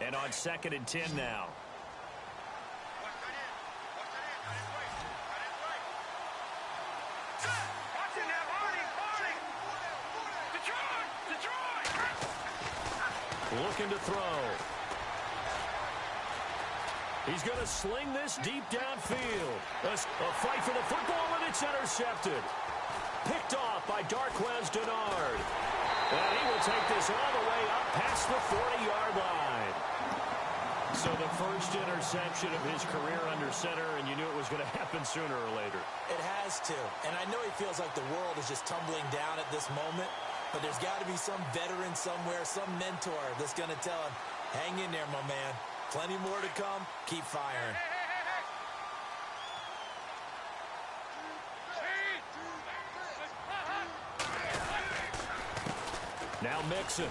[SPEAKER 1] And on 2nd and 10 now. Looking to throw. He's going to sling this deep downfield. A fight for the football, and it's intercepted. Picked off by Darquez Denard. And he will take this all the way up past the 40-yard line. So the first interception of his career under center, and you knew it was going to happen sooner or later.
[SPEAKER 3] It has to. And I know he feels like the world is just tumbling down at this moment. But there's got to be some veteran somewhere, some mentor that's going to tell him, hang in there, my man. Plenty more to come. Keep firing.
[SPEAKER 1] Now Mixon.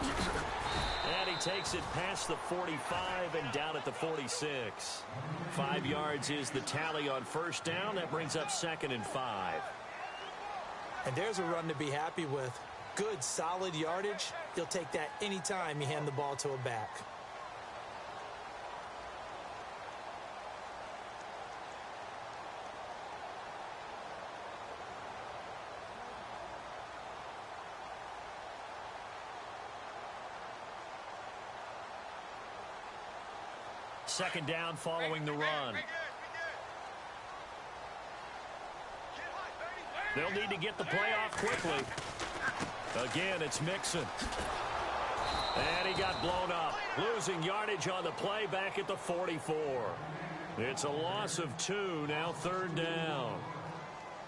[SPEAKER 1] And he takes it past the 45 and down at the 46. 5 yards is the tally on first down. That brings up 2nd and 5.
[SPEAKER 3] And there's a run to be happy with. Good, solid yardage. He'll take that anytime you hand the ball to a back.
[SPEAKER 1] Second down following the run. They'll need to get the play off quickly. Again, it's Mixon. And he got blown up. Losing yardage on the play back at the 44. It's a loss of 2, now 3rd down.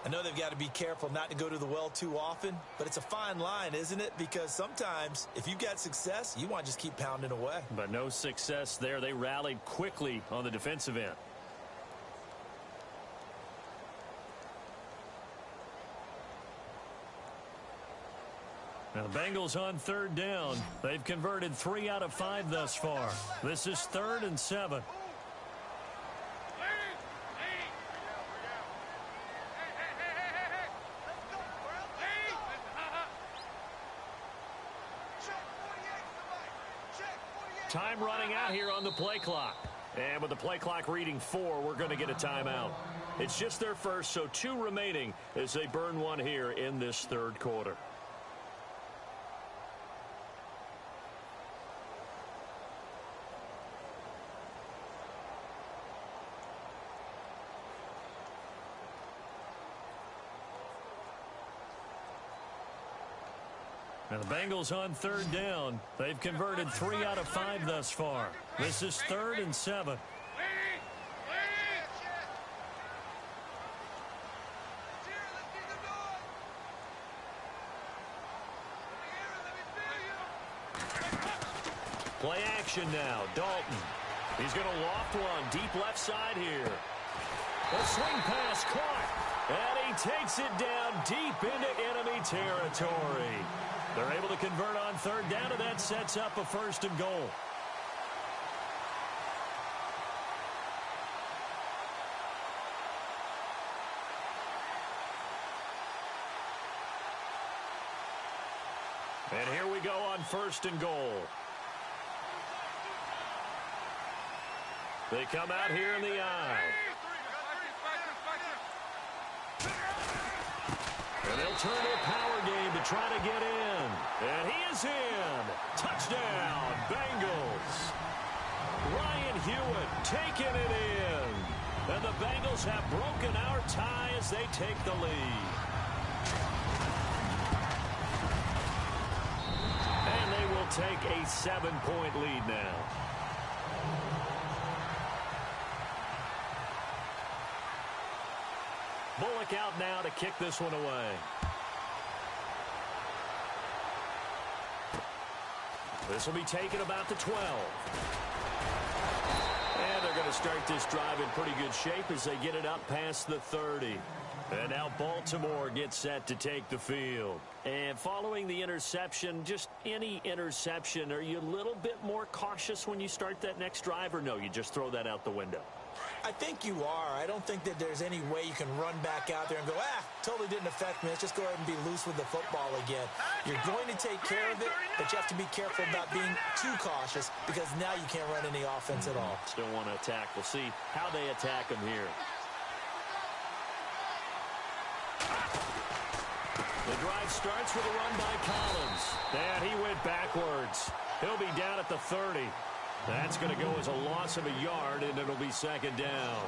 [SPEAKER 3] I know they've got to be careful not to go to the well too often, but it's a fine line, isn't it? Because sometimes, if you've got success, you want to just keep pounding away.
[SPEAKER 1] But no success there. They rallied quickly on the defensive end. Now the Bengals on 3rd down. They've converted 3 out of 5 thus far. This is 3rd and 7. Time running out here on the play clock. And with the play clock reading 4, we're going to get a timeout. It's just their first, so 2 remaining as they burn one here in this 3rd quarter. Now the Bengals on 3rd down. They've converted 3 out of 5 thus far. This is 3rd and 7. Play action now. Dalton. He's going to loft one deep left side here. A swing pass caught. And he takes it down deep into enemy territory. They're able to convert on 3rd down, and that sets up a 1st and goal. And here we go on 1st and goal. They come out here in the eye. And they'll turn to a power game to try to get in. And he is in. Touchdown, Bengals. Ryan Hewitt taking it in. And the Bengals have broken our tie as they take the lead. And they will take a 7-point lead now. Bullock out now to kick this one away. This will be taken about the 12. And they're going to start this drive in pretty good shape as they get it up past the 30. And now Baltimore gets set to take the field. And following the interception, just any interception, are you a little bit more cautious when you start that next drive, or no, you just throw that out the window?
[SPEAKER 3] I think you are. I don't think that there's any way you can run back out there and go, totally didn't affect me. Let's just go ahead and be loose with the football again. You're going to take care of it, but you have to be careful about being too cautious because now you can't run any offense at all.
[SPEAKER 1] Still want to attack. We'll see how they attack him here. The drive starts with a run by Collins. And he went backwards. He'll be down at the 30. That's going to go as a loss of a yard, and it'll be second down.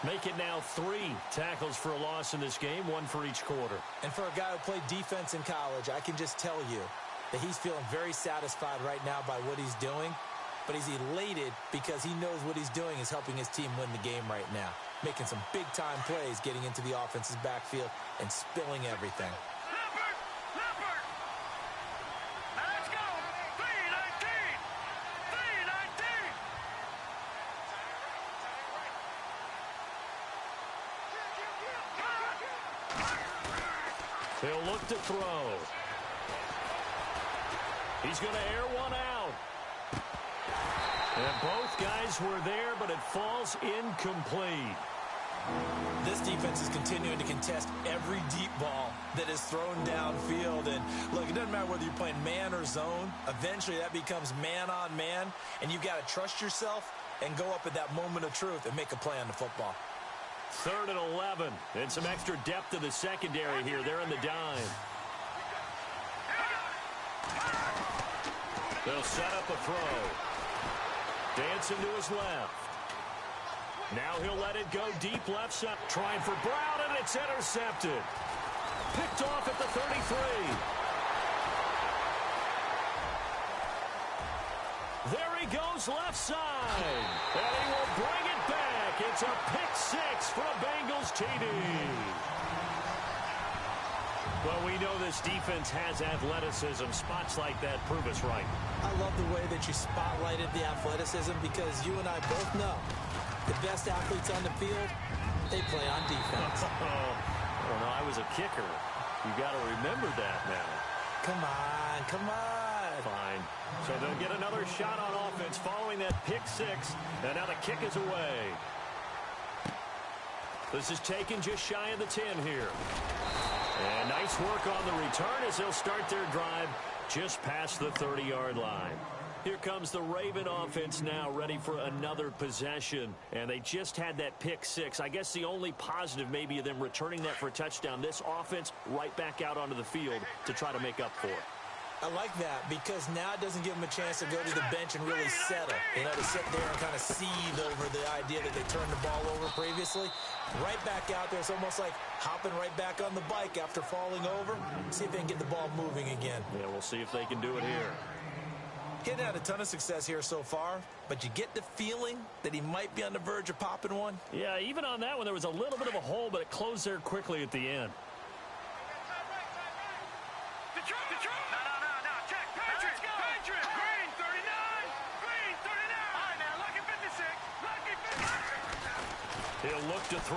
[SPEAKER 1] Make it now 3 tackles for a loss in this game, 1 for each quarter.
[SPEAKER 3] And for a guy who played defense in college, I can just tell you that he's feeling very satisfied right now by what he's doing. But he's elated because he knows what he's doing is helping his team win the game right now. Making some big-time plays, getting into the offense's backfield, and spilling everything.
[SPEAKER 1] He'll look to throw. He's going to air one out. And both guys were there, but it falls incomplete.
[SPEAKER 3] This defense is continuing to contest every deep ball that is thrown downfield. And look, it doesn't matter whether you're playing man or zone. Eventually that becomes man on man. And you've got to trust yourself and go up at that moment of truth and make a play on the football.
[SPEAKER 1] 3rd and 11. And some extra depth to the secondary here. They're in the dime. They'll set up a throw. Dancing to his left. Now he'll let it go deep left side. Trying for Brown, and it's intercepted. Picked off at the 33. There he goes left side. And he will bring it back. It's a pick-6 for a Bengals TD. Well, we know this defense has athleticism. Spots like that prove us right.
[SPEAKER 3] I love the way that you spotlighted the athleticism because you and I both know the best athletes on the field, they play on defense.
[SPEAKER 1] I don't know. I was a kicker. You got to remember that now.
[SPEAKER 3] Come on, come on.
[SPEAKER 1] Fine. So they'll get another shot on offense following that pick-6. And now the kick is away. This is taken just shy of the 10 here. And nice work on the return as they'll start their drive just past the 30-yard line. Here comes the Raven offense now, ready for another possession. And they just had that pick-6. I guess the only positive maybe of them returning that for a touchdown. This offense right back out onto the field to try to make up for it.
[SPEAKER 3] I like that because now it doesn't give them a chance to go to the bench and really settle. You know, to sit there and kind of seethe over the idea that they turned the ball over previously. Right back out there. It's almost like hopping right back on the bike after falling over. See if they can get the ball moving again.
[SPEAKER 1] Yeah, we'll see if they can do it here.
[SPEAKER 3] He hadn't had a ton of success here so far, but you get the feeling that he might be on the verge of popping one.
[SPEAKER 1] Yeah, even on that one, there was a little bit of a hole, but it closed there quickly at the end. He'll look to throw.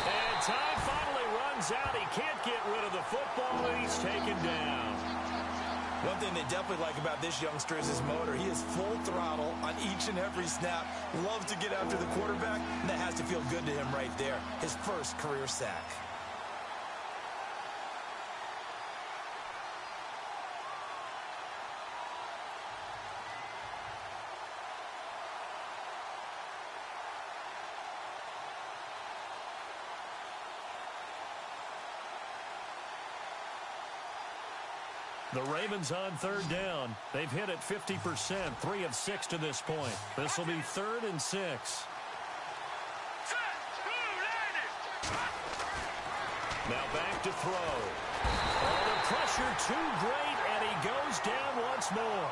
[SPEAKER 1] And time finally runs out. He can't get rid of the football, and he's taken down.
[SPEAKER 3] One thing they definitely like about this youngster is his motor. He is full throttle on each and every snap. Loves to get after the quarterback, and that has to feel good to him right there. His first career sack.
[SPEAKER 1] The Ravens on 3rd down. They've hit it 50%, 3 of 6 to this point. This will be 3rd and 6. Now back to throw. Oh, the pressure too great, and he goes down once more.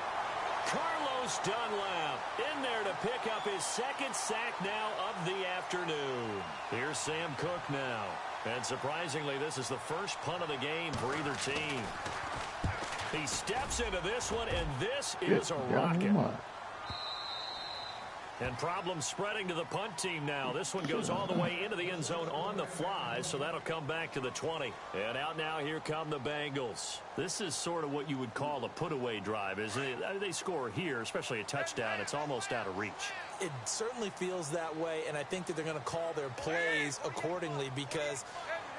[SPEAKER 1] Carlos Dunlap in there to pick up his 2nd sack now of the afternoon. Here's Sam Cook now. And surprisingly, this is the first punt of the game for either team. He steps into this one, and this is a rocket. And problems spreading to the punt team now. This one goes all the way into the end zone on the fly, so that'll come back to the 20. And out now, here come the Bengals. This is sort of what you would call a put-away drive, isn't it? They score here, especially a touchdown. It's almost out of reach.
[SPEAKER 3] It certainly feels that way, and I think that they're going to call their plays accordingly because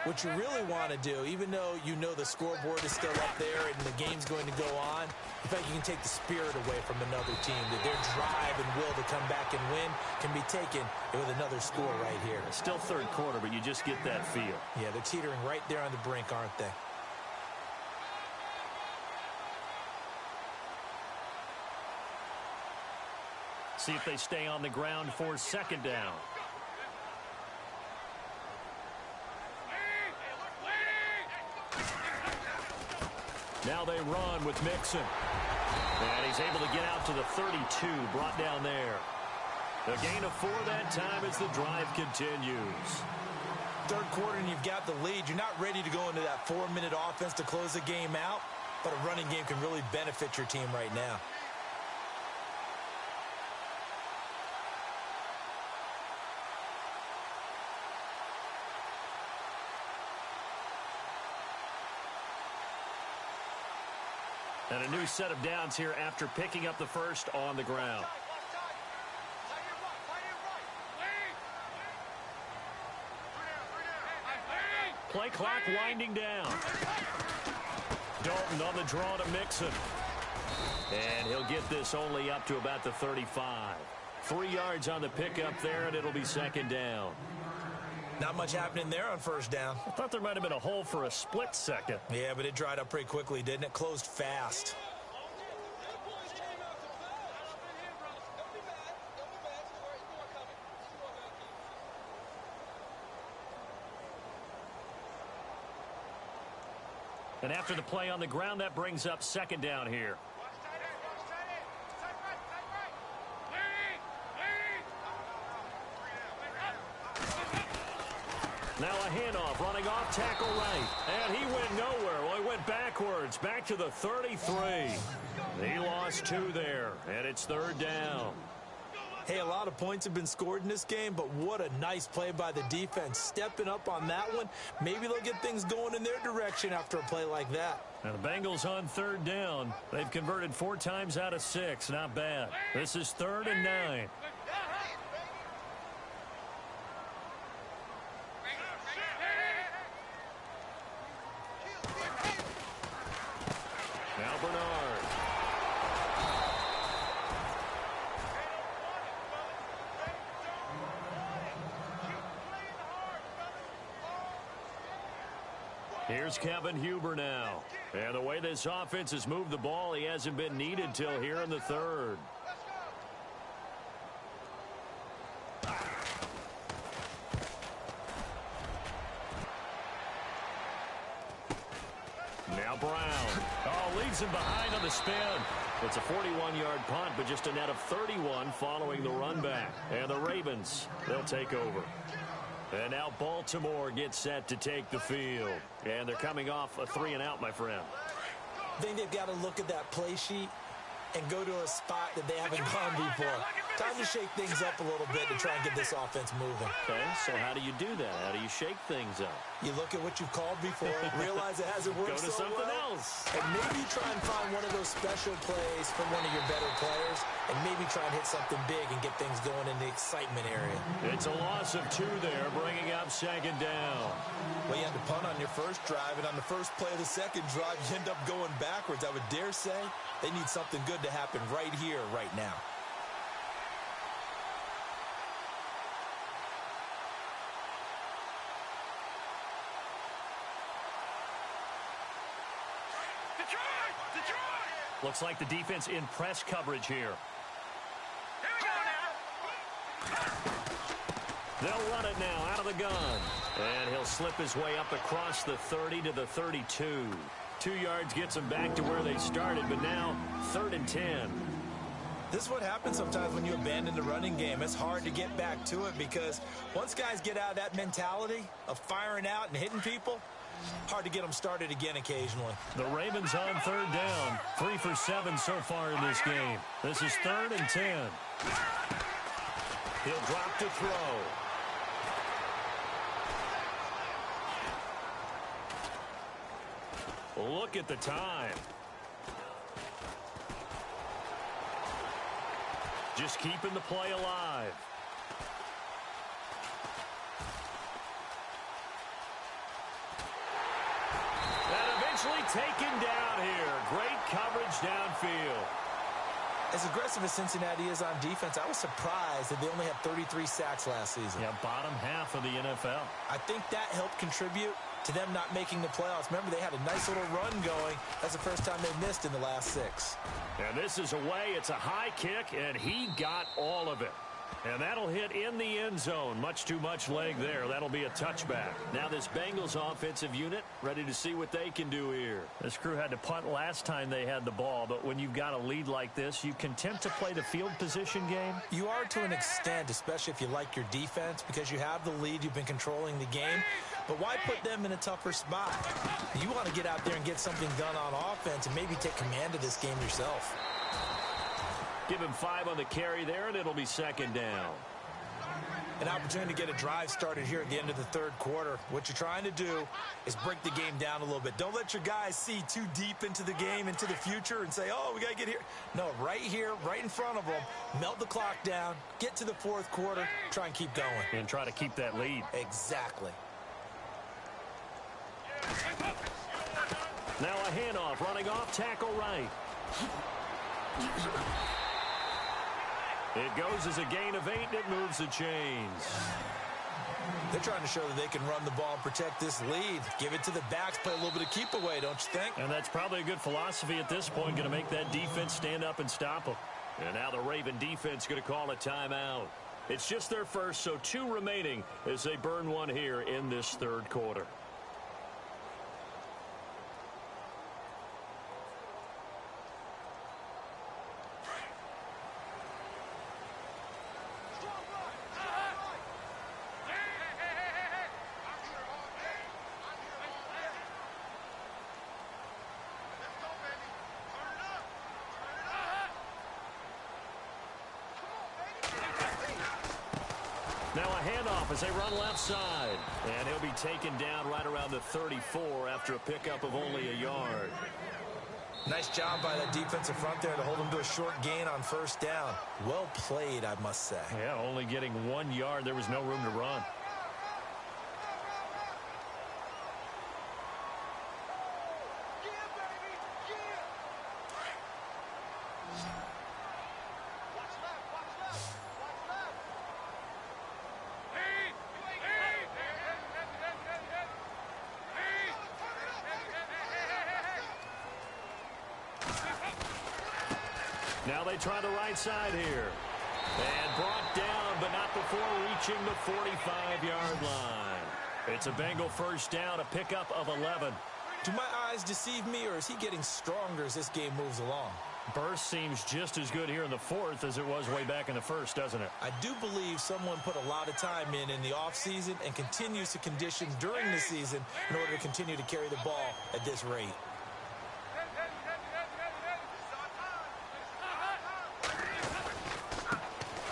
[SPEAKER 3] what you really want to do, even though you know the scoreboard is still up there and the game's going to go on, in fact, you can take the spirit away from another team, that their drive and will to come back and win can be taken with another score right here.
[SPEAKER 1] Still third quarter, but you just get that feel.
[SPEAKER 3] Yeah, they're teetering right there on the brink, aren't they?
[SPEAKER 1] See if they stay on the ground for second down. Now they run with Mixon. And he's able to get out to the 32, brought down there. A gain of 4 that time as the drive continues.
[SPEAKER 3] Third quarter and you've got the lead. You're not ready to go into that 4-minute offense to close the game out, but a running game can really benefit your team right now.
[SPEAKER 1] And a new set of downs here after picking up the first on the ground. Play clock winding down. Dalton on the draw to Mixon. And he'll get this only up to about the 35. 3 yards on the pickup there, and it'll be second down.
[SPEAKER 3] Not much happening there on first down.
[SPEAKER 1] I thought there might have been a hole for a split second.
[SPEAKER 3] Yeah, but it dried up pretty quickly, didn't it? Closed fast.
[SPEAKER 1] And after the play on the ground, that brings up second down here. Now a handoff, running off, tackle right. And he went nowhere. Well, he went backwards, back to the 33. He lost 2 there, and it's third down.
[SPEAKER 3] Hey, a lot of points have been scored in this game, but what a nice play by the defense. Stepping up on that one, maybe they'll get things going in their direction after a play like that.
[SPEAKER 1] And the Bengals on third down. They've converted 4 times out of 6. Not bad. This is 3rd and 9. Now Bernard. Here's Kevin Huber now. And the way this offense has moved the ball, he hasn't been needed till here in the 3rd. Now Brown. Oh, leads him behind on the spin. It's a 41-yard punt, but just a net of 31 following the run back. And the Ravens, they'll take over. And now Baltimore gets set to take the field. And they're coming off a 3-and-out, my friend.
[SPEAKER 3] I think they've got to look at that play sheet and go to a spot that they haven't gone before. Time to shake things up a little bit to try and get this offense moving.
[SPEAKER 1] Okay, so how do you do that? How do you shake things up?
[SPEAKER 3] You look at what you've called before, realize it hasn't worked
[SPEAKER 1] so well. Go to something else.
[SPEAKER 3] And maybe try and find one of those special plays from one of your better players, and maybe try and hit something big and get things going in the excitement area.
[SPEAKER 1] It's a loss of 2 there, bringing up second down.
[SPEAKER 3] Well, you had to punt on your first drive, and on the first play of the second drive, you end up going backwards. I would dare say they need something good to happen right here, right now.
[SPEAKER 1] Looks like the defense in press coverage here. They'll run it now out of the gun. And he'll slip his way up across the 30 to the 32. 2 yards gets him back to where they started, but now 3rd and 10.
[SPEAKER 3] This is what happens sometimes when you abandon the running game. It's hard to get back to it because once guys get out of that mentality of firing out and hitting people, hard to get them started again occasionally.
[SPEAKER 1] The Ravens on third down. 3 for 7 so far in this game. This is 3rd and 10. He'll drop to throw. Look at the time. Just keeping the play alive. And eventually taken down here. Great coverage downfield.
[SPEAKER 3] As aggressive as Cincinnati is on defense, I was surprised that they only had 33 sacks last season.
[SPEAKER 1] Yeah, bottom half of the NFL.
[SPEAKER 3] I think that helped contribute to them not making the playoffs. Remember, they had a nice little run going. That's the first time they missed in the last 6.
[SPEAKER 1] And this is away. It's a high kick, and he got all of it. And that'll hit in the end zone. Much too much leg there. That'll be a touchback. Now this Bengals offensive unit ready to see what they can do here. This crew had to punt last time they had the ball, but when you've got a lead like this, you can tempt to play the field position game.
[SPEAKER 3] You are to an extent, especially if you like your defense, because you have the lead. You've been controlling the game. But why put them in a tougher spot? You want to get out there and get something done on offense and maybe take command of this game yourself.
[SPEAKER 1] Give him 5 on the carry there, and it'll be second down.
[SPEAKER 3] An opportunity to get a drive started here at the end of the third quarter. What you're trying to do is break the game down a little bit. Don't let your guys see too deep into the game, into the future, and say, oh, we got to get here. No, right here, right in front of them, melt the clock down, get to the fourth quarter, try and keep going.
[SPEAKER 1] And try to keep that lead.
[SPEAKER 3] Exactly.
[SPEAKER 1] Now a handoff, running off tackle right. It goes as a gain of 8, and it moves the chains.
[SPEAKER 3] They're trying to show that they can run the ball and protect this lead. Give it to the backs, play a little bit of keep away, don't you think?
[SPEAKER 1] And that's probably a good philosophy at this point, going to make that defense stand up and stop them. And now the Raven defense going to call a timeout. It's just their first, so 2 remaining as they burn one here in this third quarter. Now a handoff as they run left side. And he'll be taken down right around the 34 after a pickup of only a yard.
[SPEAKER 3] Nice job by that defensive front there to hold him to a short gain on first down. Well played, I must say.
[SPEAKER 1] Yeah, only getting 1 yard. There was no room to run. Now they try the right side here. And brought down, but not before reaching the 45-yard line. It's a Bengal first down, a pickup of 11.
[SPEAKER 3] Do my eyes deceive me, or is he getting stronger as this game moves along?
[SPEAKER 1] Burst seems just as good here in the fourth as it was way back in the first, doesn't it?
[SPEAKER 3] I do believe someone put a lot of time in the offseason and continues to condition during the season in order to continue to carry the ball at this rate.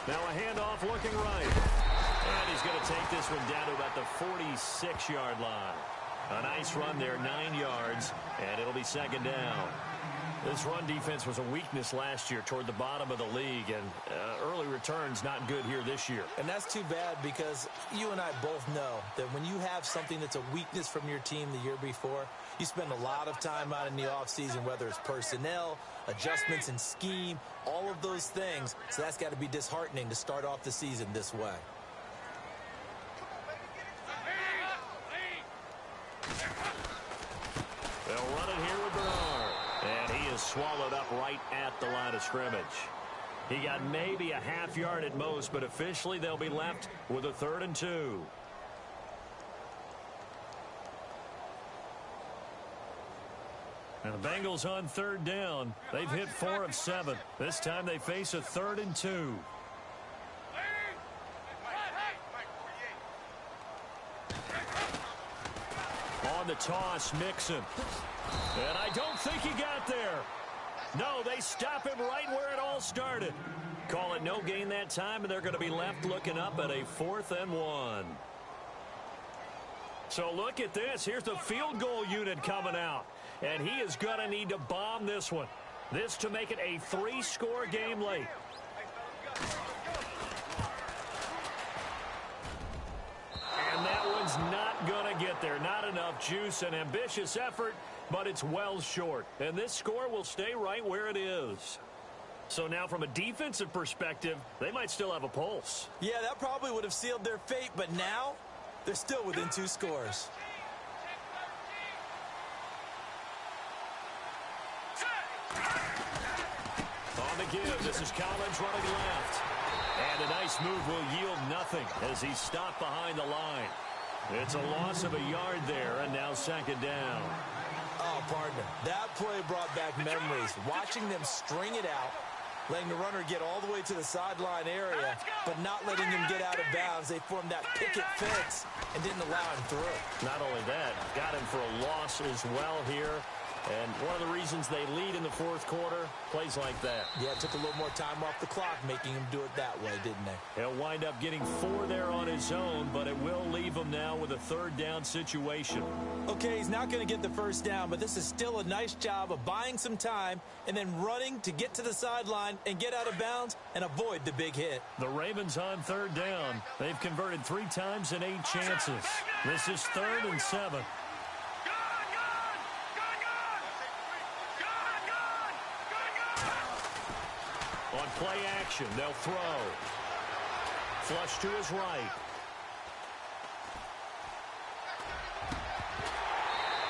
[SPEAKER 1] Now a handoff looking right. And he's going to take this one down to about the 46-yard line. A nice run there, 9 yards, and it'll be second down. This run defense was a weakness last year toward the bottom of the league, and early returns not good here this year.
[SPEAKER 3] And that's too bad because you and I both know that when you have something that's a weakness from your team the year before, you spend a lot of time out in the offseason, whether it's personnel, adjustments in scheme, all of those things. So that's got to be disheartening to start off the season this way.
[SPEAKER 1] They'll run it here with Bernard. And he is swallowed up right at the line of scrimmage. He got maybe a half yard at most, but officially they'll be left with a 3rd and 2. And the Bengals on 3rd down. They've hit 4 of 7. This time they face a 3rd and 2. On the toss, Mixon. And I don't think he got there. No, they stop him right where it all started. Call it no gain that time, and they're going to be left looking up at a 4th and 1. So look at this. Here's the field goal unit coming out. And he is going to need to bomb this one. This to make it a 3-score game late. And that one's not going to get there. Not enough juice. An ambitious effort, but it's well short. And this score will stay right where it is. So now from a defensive perspective, they might still have a pulse.
[SPEAKER 3] Yeah, that probably would have sealed their fate, but now they're still within 2 scores.
[SPEAKER 1] On the give, this is Collins running left. And a nice move will yield nothing as he's stopped behind the line. It's a loss of a yard there, and now 2nd down.
[SPEAKER 3] Oh, partner, that play brought back memories. Watching them string it out, letting the runner get all the way to the sideline area, but not letting him get out of bounds. They formed that picket fence and didn't allow him through.
[SPEAKER 1] Not only that, got him for a loss as well here. And one of the reasons they lead in the 4th quarter, plays like that.
[SPEAKER 3] Yeah, it took a little more time off the clock, making him do it that way, didn't they?
[SPEAKER 1] He'll wind up getting 4 there on his own, but it will leave him now with a 3rd down situation.
[SPEAKER 3] Okay, he's not going to get the 1st down, but this is still a nice job of buying some time and then running to get to the sideline and get out of bounds and avoid the big hit.
[SPEAKER 1] The Ravens on 3rd down. They've converted 3 times in 8 chances. This is 3rd and 7. On play action, they'll throw. Flush to his right.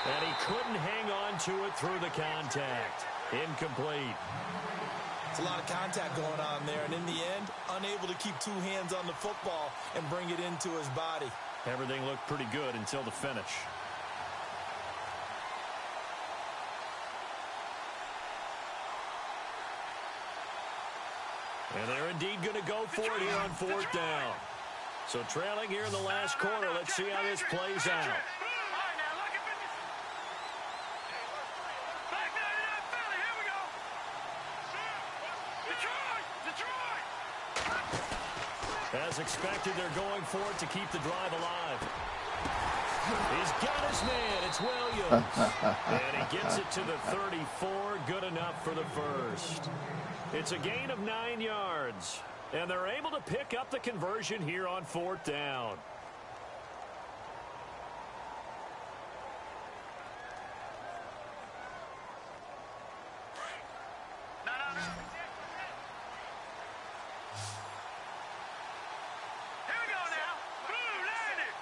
[SPEAKER 1] And he couldn't hang on to it through the contact. Incomplete.
[SPEAKER 3] It's a lot of contact going on there, and in the end, unable to keep 2 hands on the football and bring it into his body.
[SPEAKER 1] Everything looked pretty good until the finish. And they're indeed going to go for it here on 4th down. So trailing here in the last quarter. Let's see how this plays out. As expected, they're going for it to keep the drive alive. He's got his man. It's Williams. And he gets it to the 34. Good enough for the 1st. It's a gain of 9 yards. And they're able to pick up the conversion here on 4th down.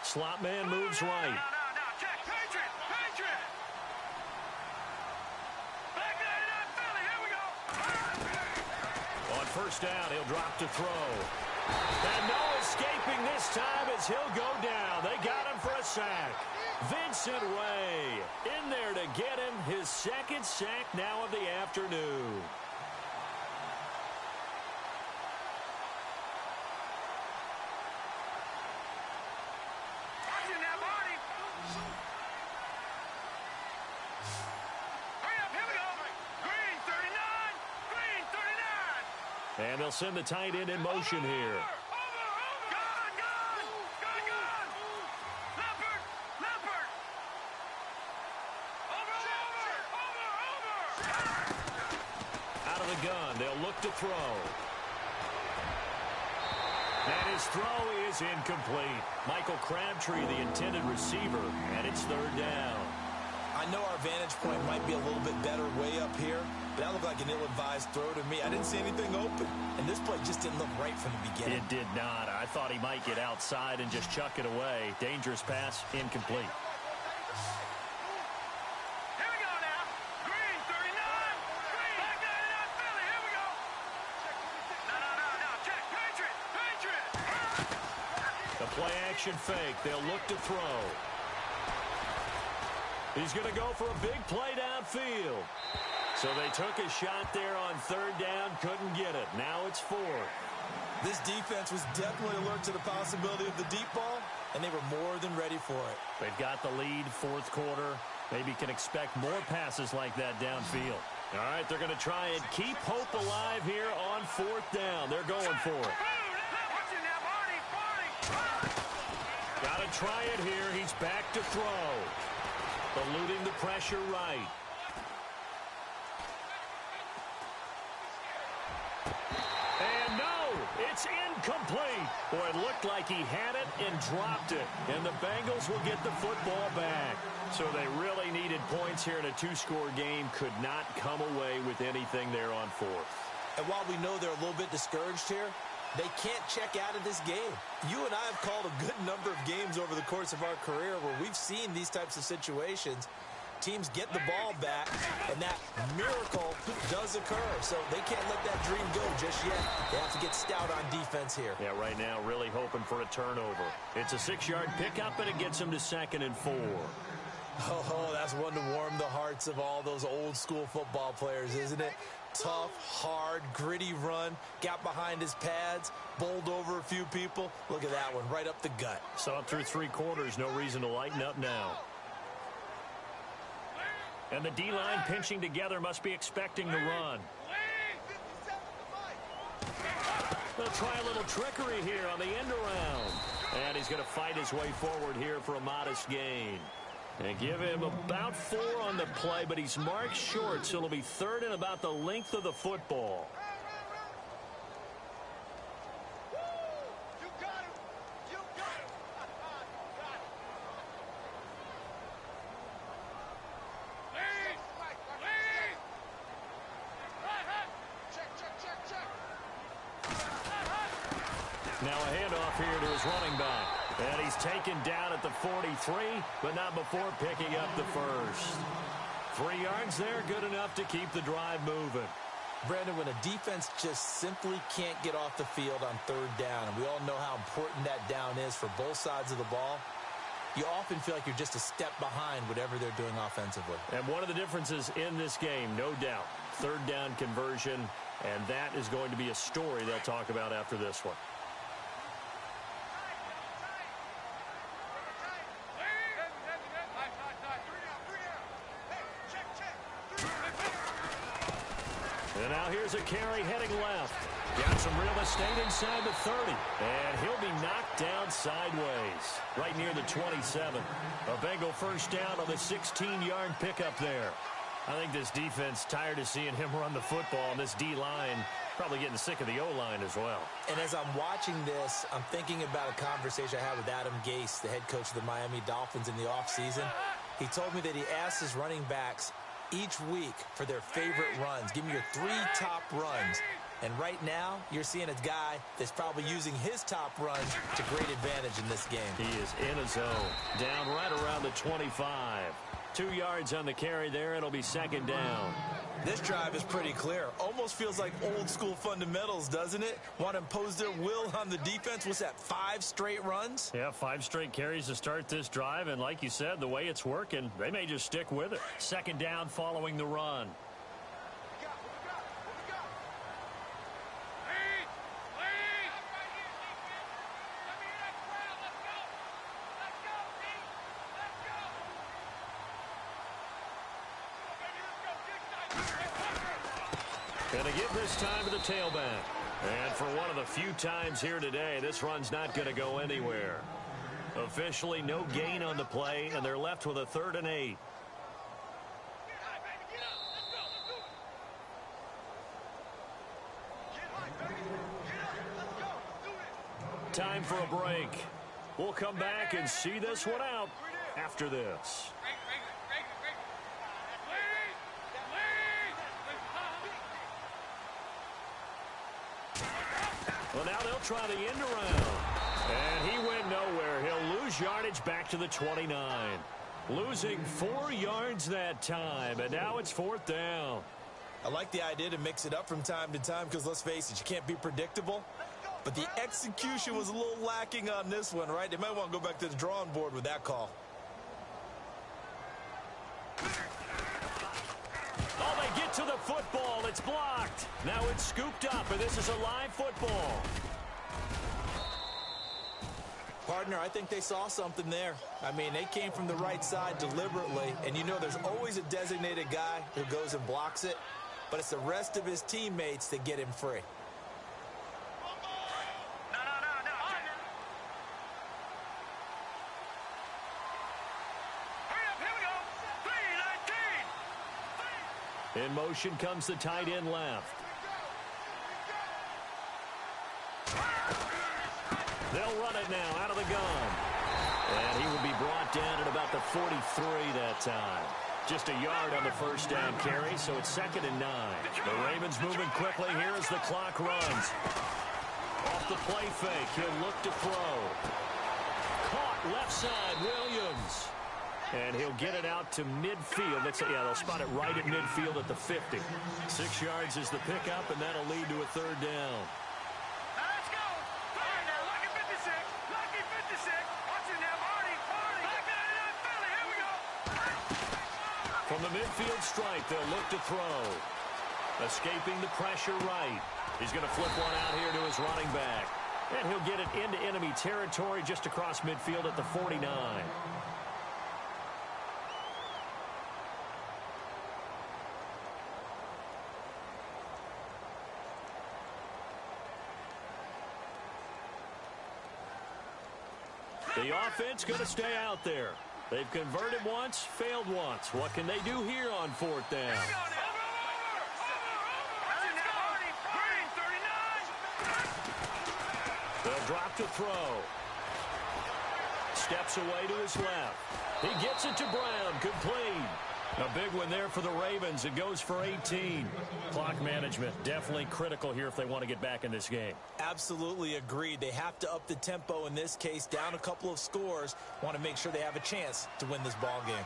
[SPEAKER 1] Slot man moves right. On 1st down, he'll drop to throw. And no escaping this time as he'll go down. They got him for a sack. Vincent Ray in there to get him his 2nd sack now of the afternoon. And they'll send the tight end in motion here. Out of the gun, they'll look to throw. And his throw is incomplete. Michael Crabtree, the intended receiver, and it's 3rd down.
[SPEAKER 3] I know our vantage point might be a little bit better way up here, but that looked like an ill-advised throw to me. I didn't see anything open, and this play just didn't look right from the beginning.
[SPEAKER 1] It did not. I thought he might get outside and just chuck it away. Dangerous pass, incomplete.
[SPEAKER 6] Here we go now. Green, 39. Green. Back 99, Philly. Here we go. No. Check. Patriot.
[SPEAKER 1] The play action fake. They'll look to throw. He's going to go for a big play downfield. So they took a shot there on 3rd down, couldn't get it. Now it's 4th.
[SPEAKER 3] This defense was definitely alert to the possibility of the deep ball, and they were more than ready for it.
[SPEAKER 1] They've got the lead, 4th quarter. Maybe can expect more passes like that downfield. All right, they're going to try and keep hope alive here on 4th down. They're going for it. Got to try it here. He's back to throw. Eluding the pressure right. And no, it's incomplete. Boy, it looked like he had it and dropped it. And the Bengals will get the football back. So they really needed points here in a 2-score game. Could not come away with anything there on 4th.
[SPEAKER 3] And while we know they're a little bit discouraged here, they can't check out of this game. You and I have called a good number of games over the course of our career where we've seen these types of situations. Teams get the ball back, and that miracle does occur. So they can't let that dream go just yet. They have to get stout on defense here.
[SPEAKER 1] Yeah, right now really hoping for a turnover. It's a 6-yard pickup, and it gets them to 2nd and 4.
[SPEAKER 3] Oh, that's one to warm the hearts of all those old-school football players, isn't it? Tough, hard, gritty run. Got behind his pads, bowled over a few people. Look at that one, right up the gut.
[SPEAKER 1] Saw it through 3 quarters. No reason to lighten up now. And the D-line pinching together must be expecting the run. They'll try a little trickery here on the end around. And he's going to fight his way forward here for a modest gain. And give him about 4 on the play, but he's marked short, so it'll be 3rd and about the length of the football. Now a handoff here to his running back. And he's taken down at the 43, but not before picking up the first. 3 yards there, good enough to keep the drive moving.
[SPEAKER 3] Brandon, when a defense just simply can't get off the field on 3rd down, and we all know how important that down is for both sides of the ball, you often feel like you're just a step behind whatever they're doing offensively.
[SPEAKER 1] And one of the differences in this game, no doubt, 3rd down conversion, and that is going to be a story they'll talk about after this one. And now here's a carry heading left. Got some real estate inside the 30. And he'll be knocked down sideways, right near the 27. A Bengal first down on the 16-yard pickup there. I think this defense tired of seeing him run the football, and this D-line probably getting sick of the O-line as well.
[SPEAKER 3] And as I'm watching this, I'm thinking about a conversation I had with Adam Gase, the head coach of the Miami Dolphins, in the offseason. He told me that he asked his running backs each week for their favorite runs. Give me your 3 top runs. And right now, you're seeing a guy that's probably using his top runs to great advantage in this game.
[SPEAKER 1] He is in a zone. Down right around the 25. 2 yards on the carry there. It'll be 2nd down.
[SPEAKER 3] This drive is pretty clear. Almost feels like old school fundamentals, doesn't it? Want to impose their will on the defense. What's that, 5 straight runs?
[SPEAKER 1] Yeah, 5 straight carries to start this drive. And like you said, the way it's working, they may just stick with it. 2nd down following the run. Going to give this time to the tailback. And for one of the few times here today, this run's not going to go anywhere. Officially, no gain on the play, and they're left with a 3rd and 8. Time for a break. We'll come back and see this one out after this. Well, now they'll try the end around. And he went nowhere. He'll lose yardage back to the 29. Losing 4 yards that time, and now it's 4th down.
[SPEAKER 3] I like the idea to mix it up from time to time because, let's face it, you can't be predictable. But the execution was a little lacking on this one, right? They might want to go back to the drawing board with that call.
[SPEAKER 1] Oh, they get to the football. It's blocked. Now it's scooped up, and this is a live football.
[SPEAKER 3] Partner, I think they saw something there. I mean, they came from the right side deliberately, and you know there's always a designated guy who goes and blocks it, but it's the rest of his teammates that get him free.
[SPEAKER 1] In motion comes the tight end left. They'll run it now out of the gun. And he will be brought down at about the 43 that time. Just a yard on the first down carry, so it's 2nd and 9. The Ravens moving quickly here as the clock runs. Off the play fake, he'll look to throw. Caught left side, Williams. And he'll get it out to midfield. They'll spot it right at midfield at the 50. 6 yards is the pickup, and that'll lead to a 3rd down.
[SPEAKER 6] Let's go. Lucky 56. Lucky 56. Watch it now. Hardy. Back 99 Philly. Here we go.
[SPEAKER 1] From the midfield stripe, they'll look to throw. Escaping the pressure right. He's going to flip one out here to his running back. And he'll get it into enemy territory just across midfield at the 49. The offense going to stay out there. They've converted once, failed once. What can they do here on 4th down? They'll drop to throw. Steps away to his left. He gets it to Brown, complete. A big one there for the Ravens. It goes for 18. Clock management definitely critical here if they want to get back in this game.
[SPEAKER 3] Absolutely agreed. They have to up the tempo in this case, down a couple of scores. Want to make sure they have a chance to win this ball game.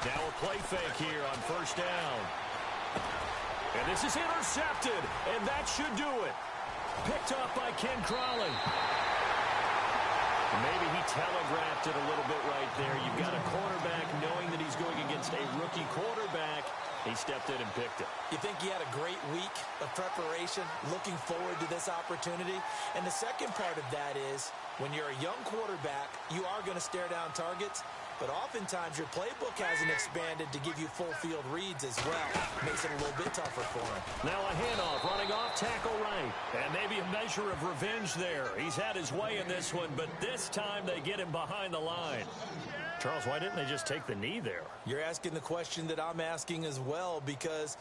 [SPEAKER 1] Now a play fake here on 1st down. And this is intercepted, and that should do it. Picked up by Ken Crawley. Maybe he telegraphed it a little bit right there. You've got a quarterback knowing that he's going against a rookie quarterback. He stepped in and picked it.
[SPEAKER 3] You think he had a great week of preparation, looking forward to this opportunity? And the second part of that is, when you're a young quarterback, you are going to stare down targets, but oftentimes your playbook hasn't expanded to give you full field reads as well. Makes it a little bit tougher for him.
[SPEAKER 1] Now a handoff, running off, tackle right. And maybe a measure of revenge there. He's had his way in this one, but this time they get him behind the line. Charles, why didn't they just take the knee there?
[SPEAKER 3] You're asking the question that I'm asking as well, because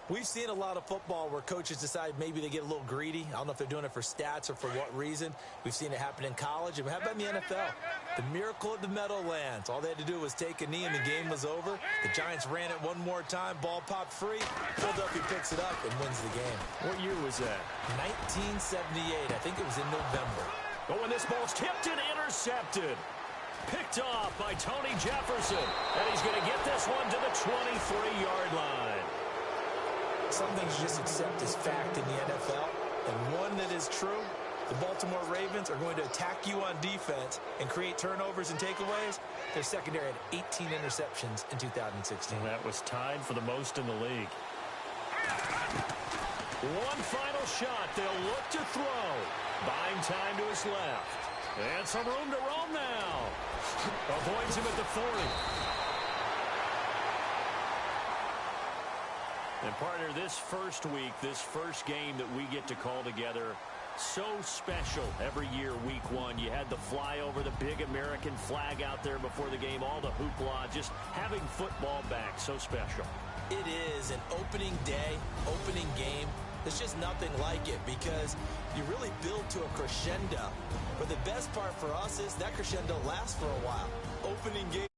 [SPEAKER 3] we've seen a lot of football where coaches decide maybe they get a little greedy. I don't know if they're doing it for stats or for what reason. We've seen it happen in college. And how about in the NFL? The miracle of the Meadowlands. All they had to do was take a knee and the game was over. The Giants ran it one more time. Ball popped free. Philadelphia picks it up and wins the game.
[SPEAKER 1] What year was that?
[SPEAKER 3] 1978. I think it was in November.
[SPEAKER 1] Oh, and this ball's tipped and intercepted. Picked off by Tony Jefferson. And he's going to get this one to the 23-yard line.
[SPEAKER 3] Some things you just accept as fact in the NFL, and one that is true, the Baltimore Ravens are going to attack you on defense and create turnovers and takeaways. Their secondary had 18 interceptions in 2016.
[SPEAKER 1] And that was tied for the most in the league. One final shot. They'll look to throw. Buying time to his left. And some room to roam now. Avoids him at the 40. And partner, this first week, this first game that we get to call together, so special every year, week 1. You had the flyover, the big American flag out there before the game, all the hoopla, just having football back, so special.
[SPEAKER 3] It is an opening day, opening game. There's just nothing like it because you really build to a crescendo. But the best part for us is that crescendo lasts for a while. Opening game.